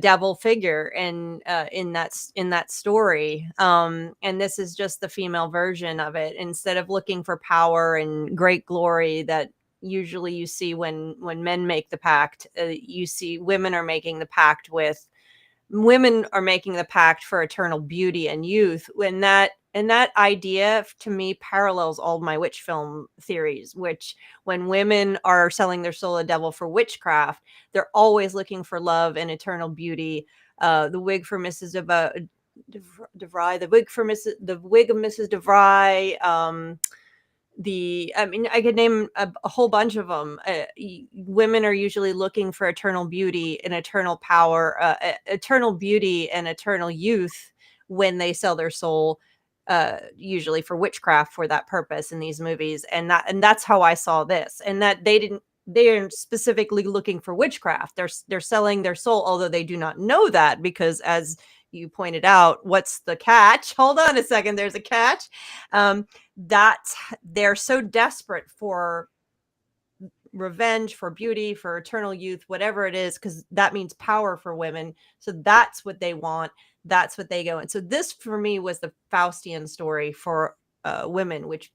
Speaker 3: devil figure in that story. And this is just the female version of it. Instead of looking for power and great glory that usually you see when men make the pact, you see women are making the pact with women are making the pact for eternal beauty and youth. And that idea to me parallels all my witch film theories, which when women are selling their soul to the devil for witchcraft, they're always looking for love and eternal beauty. The wig for Mrs. DeVry, the wig of Mrs. DeVry, I mean, I could name a whole bunch of them. Women are usually looking for eternal beauty and eternal power, eternal beauty and eternal youth when they sell their soul, usually for witchcraft for that purpose in these movies. And that's how I saw this. And that they aren't specifically looking for witchcraft. They're selling their soul, although they do not know that, because as you pointed out, what's the catch? Hold on a second. There's a catch. That's they're so desperate for revenge, for beauty, for eternal youth, whatever it is, because that means power for women. So that's what they want. That's what they go. And so this for me was the Faustian story for women, which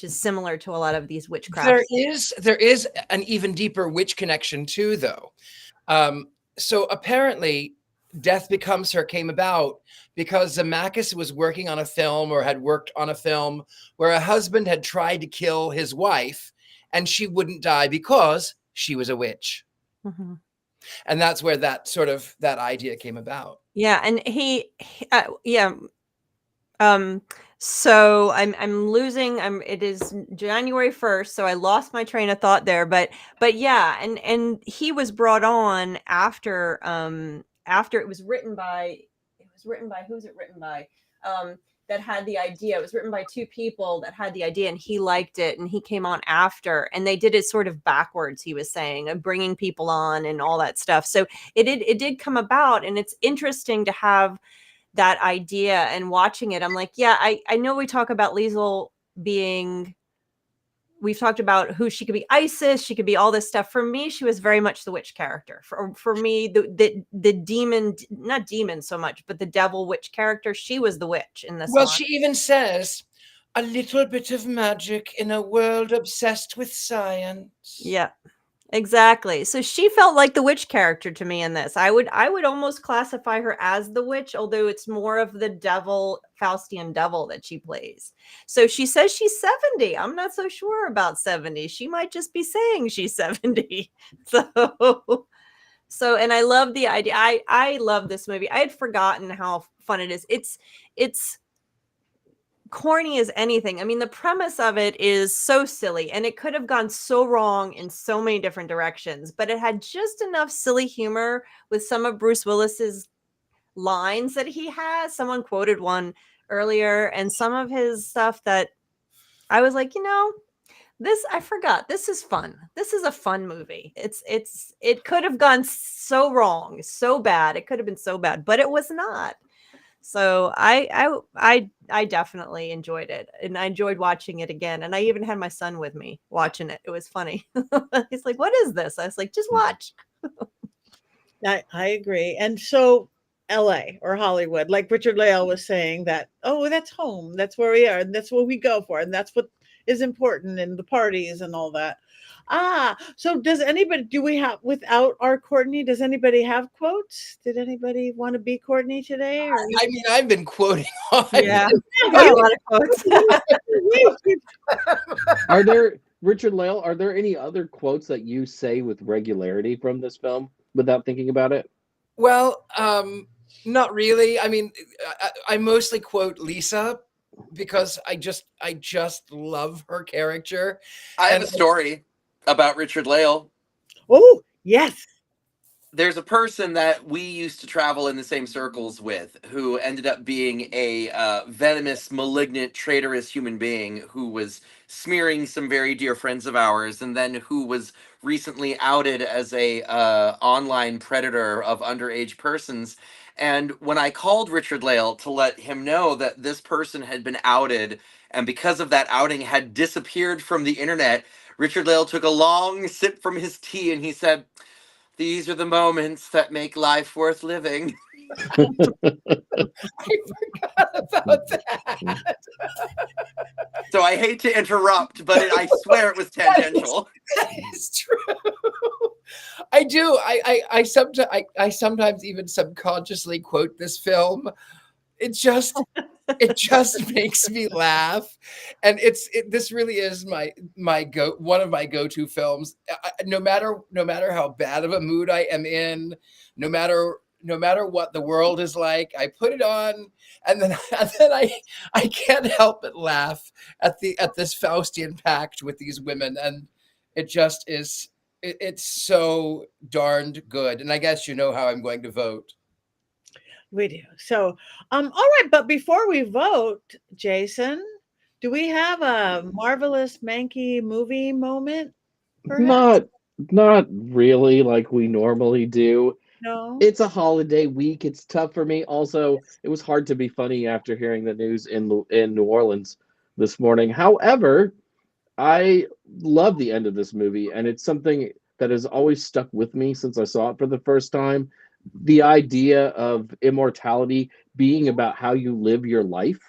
Speaker 3: is similar to a lot of these witchcraft.
Speaker 4: There is an even deeper witch connection too, though. So apparently Death Becomes Her came about because Zemeckis was working on a film, or had worked on a film, where a husband had tried to kill his wife and she wouldn't die because she was a witch.
Speaker 3: Mm-hmm.
Speaker 4: And that's where that idea came about.
Speaker 3: Yeah. And so I'm losing, it is January 1st. So I lost my train of thought there, but yeah. And he was brought on after it was written by, who's it written by? That had the idea. It was written by two people that had the idea, and he liked it, and he came on after, and they did it sort of backwards. He was saying, of bringing people on and all that stuff. So it did come about, and it's interesting to have that idea and watching it. I'm like, yeah, I know we talk about Liesl being, we've talked about who she could be, Isis, she could be all this stuff. For me, she was very much the witch character. For me, the demon, not demon so much, but the devil witch character, she was the witch in this.
Speaker 4: Well,
Speaker 3: one.
Speaker 4: She even says, a little bit of magic in a world obsessed with science.
Speaker 3: Yeah, exactly. So she felt like the witch character to me in this. I would almost classify her as the witch, although it's more of the devil, Faustian devil that she plays. So she says she's 70. I'm not so sure about 70. She might just be saying she's 70. So, and I love the idea. I love this movie. I had forgotten how fun it is. It's corny as anything. I mean, the premise of it is so silly, and it could have gone so wrong in so many different directions, but it had just enough silly humor with some of Bruce Willis's lines that he has. Someone quoted one earlier, and some of his stuff that I was like, I forgot. This is fun. This is a fun movie. It could have gone so wrong, so bad. It could have been so bad, but it was not. So I definitely enjoyed it, and I enjoyed watching it again. And I even had my son with me watching it. It was funny. He's like, "What is this?" I was like, "Just watch."
Speaker 1: I agree. And so LA or Hollywood, like Richard-Lael was saying, that, oh, that's home. That's where we are. And that's what we go for. And that's what is important in the parties and all that. So do we have, without our Courtney, does anybody have quotes? Did anybody want to be Courtney today? Or?
Speaker 4: I mean, I've been quoting.
Speaker 3: Yeah, a lot of quotes.
Speaker 2: Are there, Richard-Lael, are there any other quotes that you say with regularity from this film without thinking about it?
Speaker 4: Well, not really. I mean, I mostly quote Lisa because I just love her character.
Speaker 5: I have a story about Richard-Lael.
Speaker 1: Oh, yes.
Speaker 5: There's a person that we used to travel in the same circles with who ended up being a venomous, malignant, traitorous human being who was smearing some very dear friends of ours, and then who was recently outed as a online predator of underage persons. And when I called Richard-Lael to let him know that this person had been outed, and because of that outing had disappeared from the internet, Richard-Lael took a long sip from his tea and he said, "These are the moments that make life worth living."
Speaker 4: I forgot about that.
Speaker 5: So I hate to interrupt, but I swear it was tangential.
Speaker 4: That is true. I do. I sometimes even subconsciously quote this film. It just makes me laugh, and this really is one of my go-to films. No matter how bad of a mood I am in, no matter what the world is like, I put it on, and then I can't help but laugh at this Faustian pact with these women, and it just is. It's so darned good, and I guess you know how I'm going to vote.
Speaker 1: We do. So, all right. But before we vote, Jason, do we have a marvelous Mankey movie moment? Perhaps?
Speaker 2: Not really like we normally do.
Speaker 1: No.
Speaker 2: It's a holiday week. It's tough for me. Also, it was hard to be funny after hearing the news in New Orleans this morning. However, I love the end of this movie, and it's something that has always stuck with me since I saw it for the first time. The idea of immortality being about how you live your life.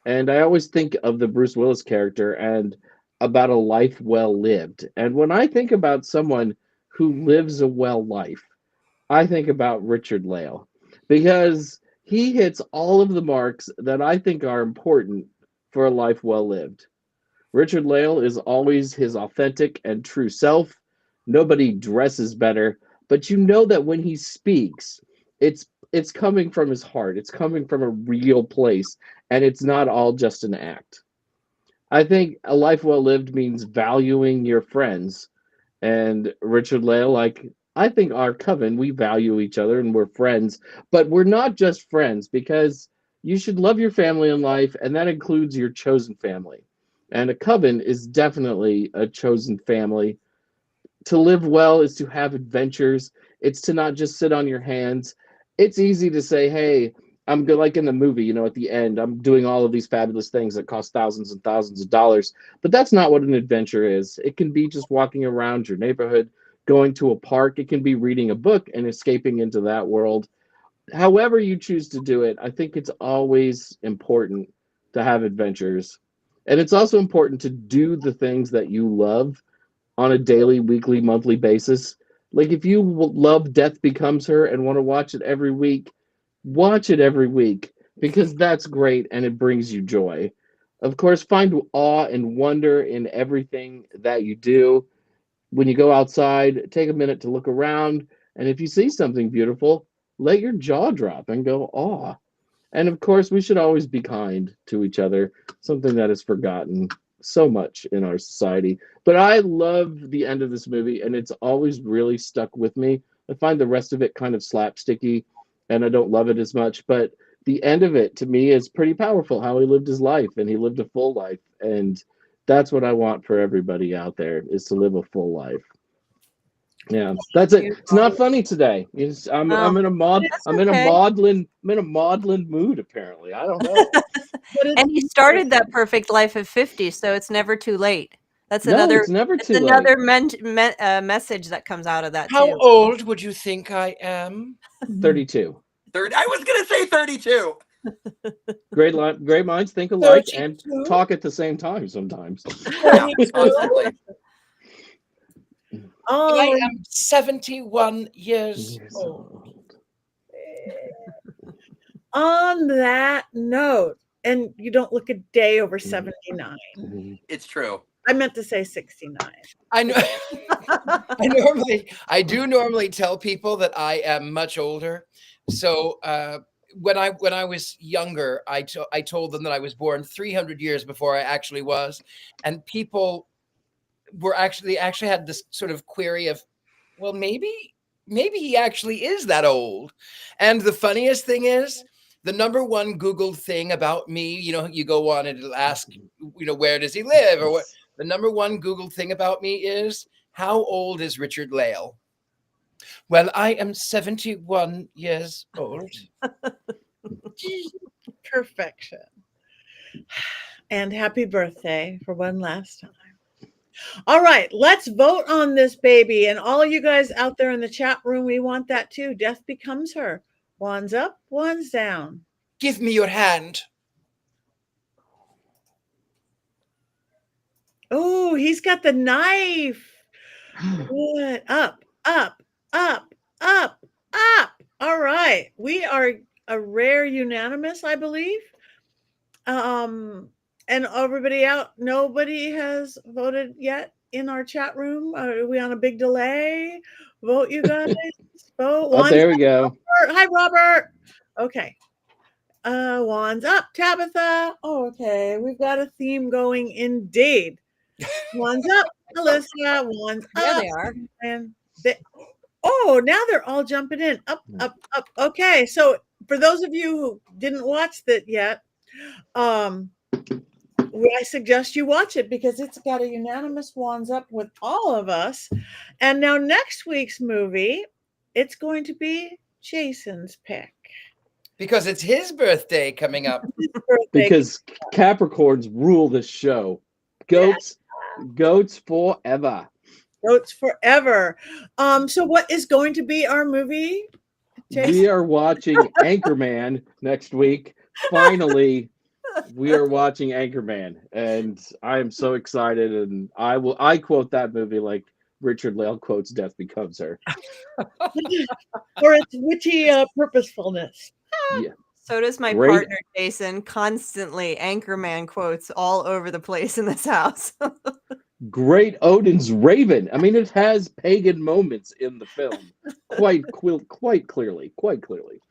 Speaker 2: And I always think of the Bruce Willis character and about a life well lived. And when I think about someone who lives a well life, I think about Richard-Lael, because he hits all of the marks that I think are important for a life well lived. Richard-Lael is always his authentic and true self. Nobody dresses better, but you know that when he speaks, it's coming from his heart. It's coming from a real place, and it's not all just an act. I think a life well lived means valuing your friends. And Richard-Lael, like I think our coven, we value each other and we're friends, but we're not just friends, because you should love your family in life, and that includes your chosen family. And a coven is definitely a chosen family. To live well is to have adventures. It's to not just sit on your hands. It's easy to say, hey, I'm good, like in the movie, at the end, I'm doing all of these fabulous things that cost thousands and thousands of dollars. But that's not what an adventure is. It can be just walking around your neighborhood, going to a park. It can be reading a book and escaping into that world. However you choose to do it, I think it's always important to have adventures. And it's also important to do the things that you love on a daily, weekly, monthly basis. Like if you love Death Becomes Her and want to watch it every week, watch it every week, because that's great and it brings you joy. Of course, find awe and wonder in everything that you do. When you go outside, take a minute to look around, and if you see something beautiful, let your jaw drop and go, awe. And of course, we should always be kind to each other, something that is forgotten so much in our society. But I love the end of this movie, and it's always really stuck with me. I find the rest of it kind of slapsticky, and I don't love it as much. But the end of it, to me, is pretty powerful, how he lived his life, and he lived a full life. And that's what I want for everybody out there, is to live a full life. Yeah, that's it. It's not funny today. I'm in a maudlin mood, apparently. I don't know.
Speaker 3: And he started that perfect life at 50, so it's never too late. That's
Speaker 2: No, it's never too late.
Speaker 3: another message that comes out of that
Speaker 4: How
Speaker 3: too.
Speaker 4: old would you think I am?
Speaker 2: 32.
Speaker 5: I was gonna say 32.
Speaker 2: Great minds think alike and talk at the same time sometimes.
Speaker 5: Yeah, constantly.
Speaker 4: I am 71 years old.
Speaker 1: On that note, and you don't look a day over 79.
Speaker 5: It's true.
Speaker 1: I meant to say 69.
Speaker 4: I know. I do normally tell people that I am much older. So when I was younger, I told them that I was born 300 years before I actually was, and people were actually had this sort of query of, well, maybe he actually is that old. And the funniest thing is, the number one Googled thing about me, you go on and it'll ask, where does he live, or what. The number one Googled thing about me is, how old is Richard-Lael? Well, I am 71 years old.
Speaker 1: Perfection. And happy birthday for one last time. All right, let's vote on this baby. And all of you guys out there in the chat room, we want that too. Death Becomes Her. Wands up, wands down.
Speaker 4: Give me your hand.
Speaker 1: Oh, he's got the knife. Good. Up, up, up, up, up. All right. We are a rare unanimous, I believe. And everybody out, nobody has voted yet in our chat room. Are we on a big delay? Vote, you guys. Vote.
Speaker 2: Oh, there we go.
Speaker 1: Hi, Robert. Okay. Wands up, Tabitha. Oh, okay. We've got a theme going indeed. Wands up, Alyssa. Wands
Speaker 3: There
Speaker 1: up.
Speaker 3: they are.
Speaker 1: And now they're all jumping in. Up, up, up. Okay. So for those of you who didn't watch that yet, I suggest you watch it because it's got a unanimous wands up with all of us. And now next week's movie, it's going to be Jason's pick.
Speaker 4: Because it's his birthday coming up.
Speaker 2: Because Capricorns rule this show. Goats forever.
Speaker 1: Goats forever. So what is going to be our movie, Jason?
Speaker 2: We are watching Anchorman next week. Finally, we are watching Anchorman, and I am so excited. And I quote that movie like Richard-Lael quotes "Death Becomes Her,"
Speaker 1: or its witty purposefulness.
Speaker 2: Yeah.
Speaker 3: So does my
Speaker 2: Great.
Speaker 3: partner Jason. Constantly Anchorman quotes all over the place in this house.
Speaker 2: Great Odin's Raven. I mean, it has pagan moments in the film, quite clearly.
Speaker 1: Quite clearly.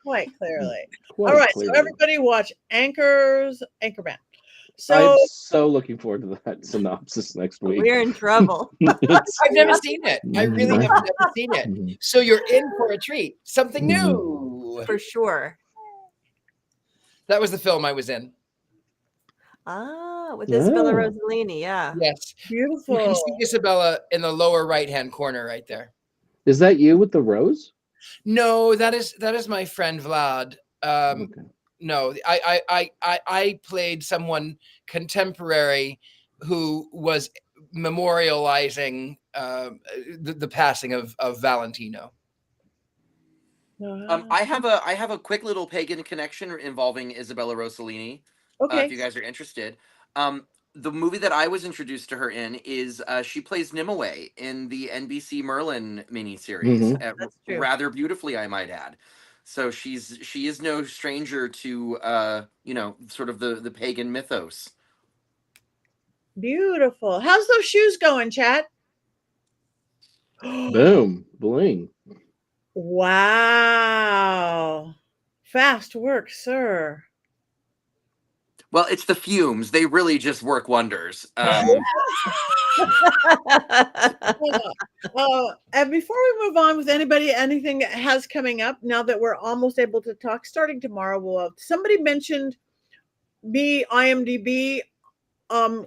Speaker 2: Quite
Speaker 1: All right,
Speaker 2: clearly.
Speaker 1: so everybody watch Anchorman. So
Speaker 2: I'm so looking forward to that synopsis next week.
Speaker 3: We're in trouble.
Speaker 4: I've never seen it. I really have never seen it. So you're in for a treat. Something new.
Speaker 3: For sure.
Speaker 4: That was the film I was in.
Speaker 3: Ah, with Isabella Rossellini, yeah.
Speaker 4: Yes.
Speaker 1: beautiful.
Speaker 4: You can see Isabella in the lower right-hand corner right there.
Speaker 2: Is that you with the rose?
Speaker 4: No, that is my friend Vlad.
Speaker 2: Okay.
Speaker 4: No, I played someone contemporary who was memorializing the passing of Valentino.
Speaker 5: I have a quick little pagan connection involving Isabella Rossellini.
Speaker 1: Okay.
Speaker 5: If you guys are interested. The movie that I was introduced to her in is she plays Nimue in the NBC Merlin miniseries,
Speaker 3: That's true.
Speaker 5: rather beautifully, I might add. So she is no stranger to sort of the pagan mythos.
Speaker 1: Beautiful. How's those shoes going, chat?
Speaker 2: Boom. Bling.
Speaker 1: Wow. Fast work, sir.
Speaker 5: Well, it's the fumes. They really just work wonders.
Speaker 1: And before we move on with anything that has coming up, now that we're almost able to talk, starting tomorrow, somebody mentioned me IMDb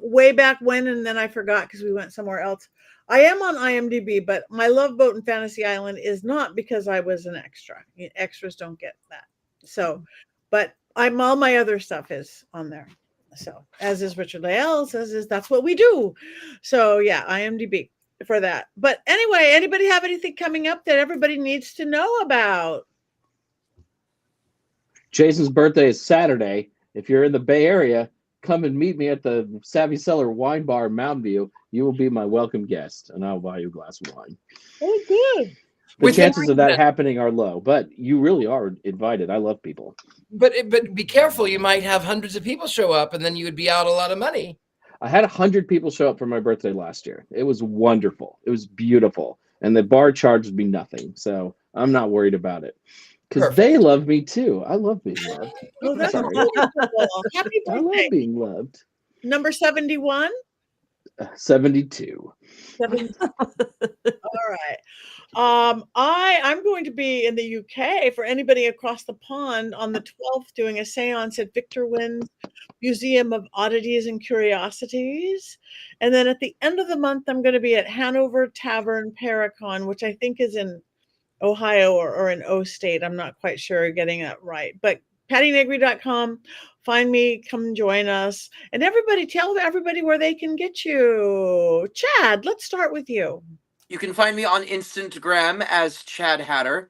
Speaker 1: way back when, and then I forgot because we went somewhere else. I am on IMDb, but my Love Boat and Fantasy Island is not because I was an extra. Extras don't get that. So, but all my other stuff is on there. So, as is Richard-Lael, that's what we do. So, yeah, IMDb for that. But anyway, anybody have anything coming up that everybody needs to know about?
Speaker 2: Jason's birthday is Saturday. If you're in the Bay Area, come and meet me at the Savvy Cellar Wine Bar in Mountain View. You will be my welcome guest, and I'll buy you a glass of wine.
Speaker 1: Oh, good.
Speaker 2: The
Speaker 4: With
Speaker 2: chances of that
Speaker 4: every-
Speaker 2: happening are low, but you really are invited. I love people.
Speaker 4: But be careful. You might have hundreds of people show up, and then you would be out a lot of money.
Speaker 2: I had 100 people show up for my birthday last year. It was wonderful. It was beautiful. And the bar charged me nothing. So I'm not worried about it. Because they love me too. I love being loved.
Speaker 1: Well, that's
Speaker 2: Sorry.
Speaker 1: wonderful. Happy
Speaker 2: I love
Speaker 1: birthday.
Speaker 2: being loved.
Speaker 1: Number 71.
Speaker 2: 72.
Speaker 1: All right. I'm going to be in the UK for anybody across the pond on the 12th doing a seance at Victor Wynn's Museum of Oddities and Curiosities. And then at the end of the month, I'm going to be at Hanover Tavern Paracon, which I think is in Ohio or in O State. I'm not quite sure getting that right. But PattiNegri.com. Find me, come join us. And everybody, tell everybody where they can get you. Chad, let's start with you.
Speaker 5: You can find me on Instagram as Chad Hatter.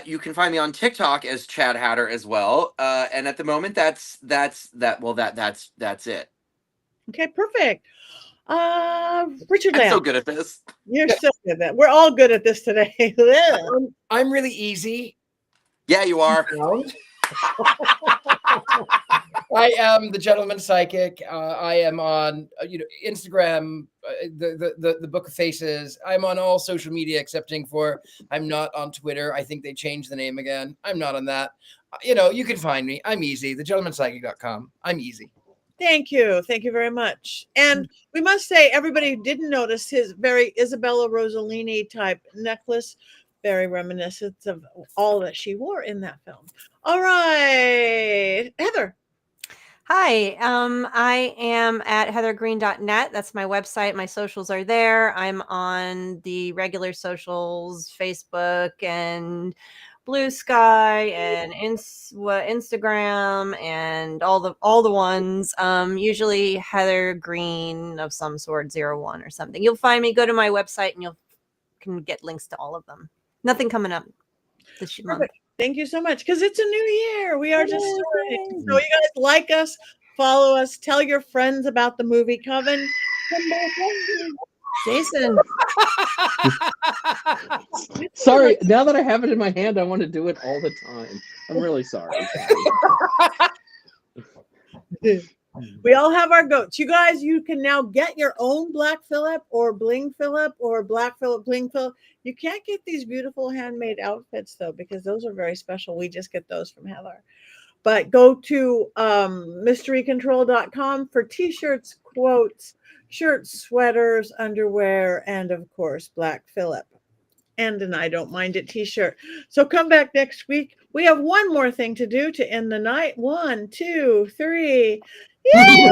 Speaker 5: You can find me on TikTok as Chad Hatter as well. And at the moment, that's it.
Speaker 1: Okay, perfect. Richard
Speaker 5: I'm so
Speaker 1: Lamb.
Speaker 5: good at this.
Speaker 1: You're so good at that. We're all good at this today.
Speaker 4: I'm really easy.
Speaker 5: Yeah, you are.
Speaker 4: I am the gentleman psychic. I am on Instagram, the Book of Faces. I'm on all social media excepting for I'm not on Twitter. I think they changed the name again. I'm not on that. You can find me. I'm easy. thegentlemanpsychic.com. I'm easy.
Speaker 1: Thank you. Thank you very much. And we must say, everybody didn't notice his very Isabella Rossellini type necklace, very reminiscent of all that she wore in that film. All right, Heather.
Speaker 3: Hi, I am at heathergreene.net. That's my website. My socials are there. I'm on the regular socials, Facebook and Blue Sky and Instagram and all the ones. Usually Heather Greene of some sort, 01 or something. You'll find me. Go to my website and you can get links to all of them. Nothing coming up this month.
Speaker 1: Perfect. Thank you so much, because it's a new year. We are just starting. So you guys like us, follow us, tell your friends about the Movie Coven.
Speaker 3: Jason.
Speaker 2: Sorry, now that I have it in my hand, I want to do it all the time. I'm really sorry.
Speaker 1: We all have our goats. You guys, you can now get your own Black Phillip or Bling Phillip or Black Phillip, Bling Phillip. You can't get these beautiful handmade outfits, though, because those are very special. We just get those from Heather. But go to mysterycontrol.com for t-shirts, quotes, shirts, sweaters, underwear, and, of course, Black Phillip. And an I Don't Mind It t-shirt. So come back next week. We have one more thing to do to end the night. 1, 2, 3. Yay!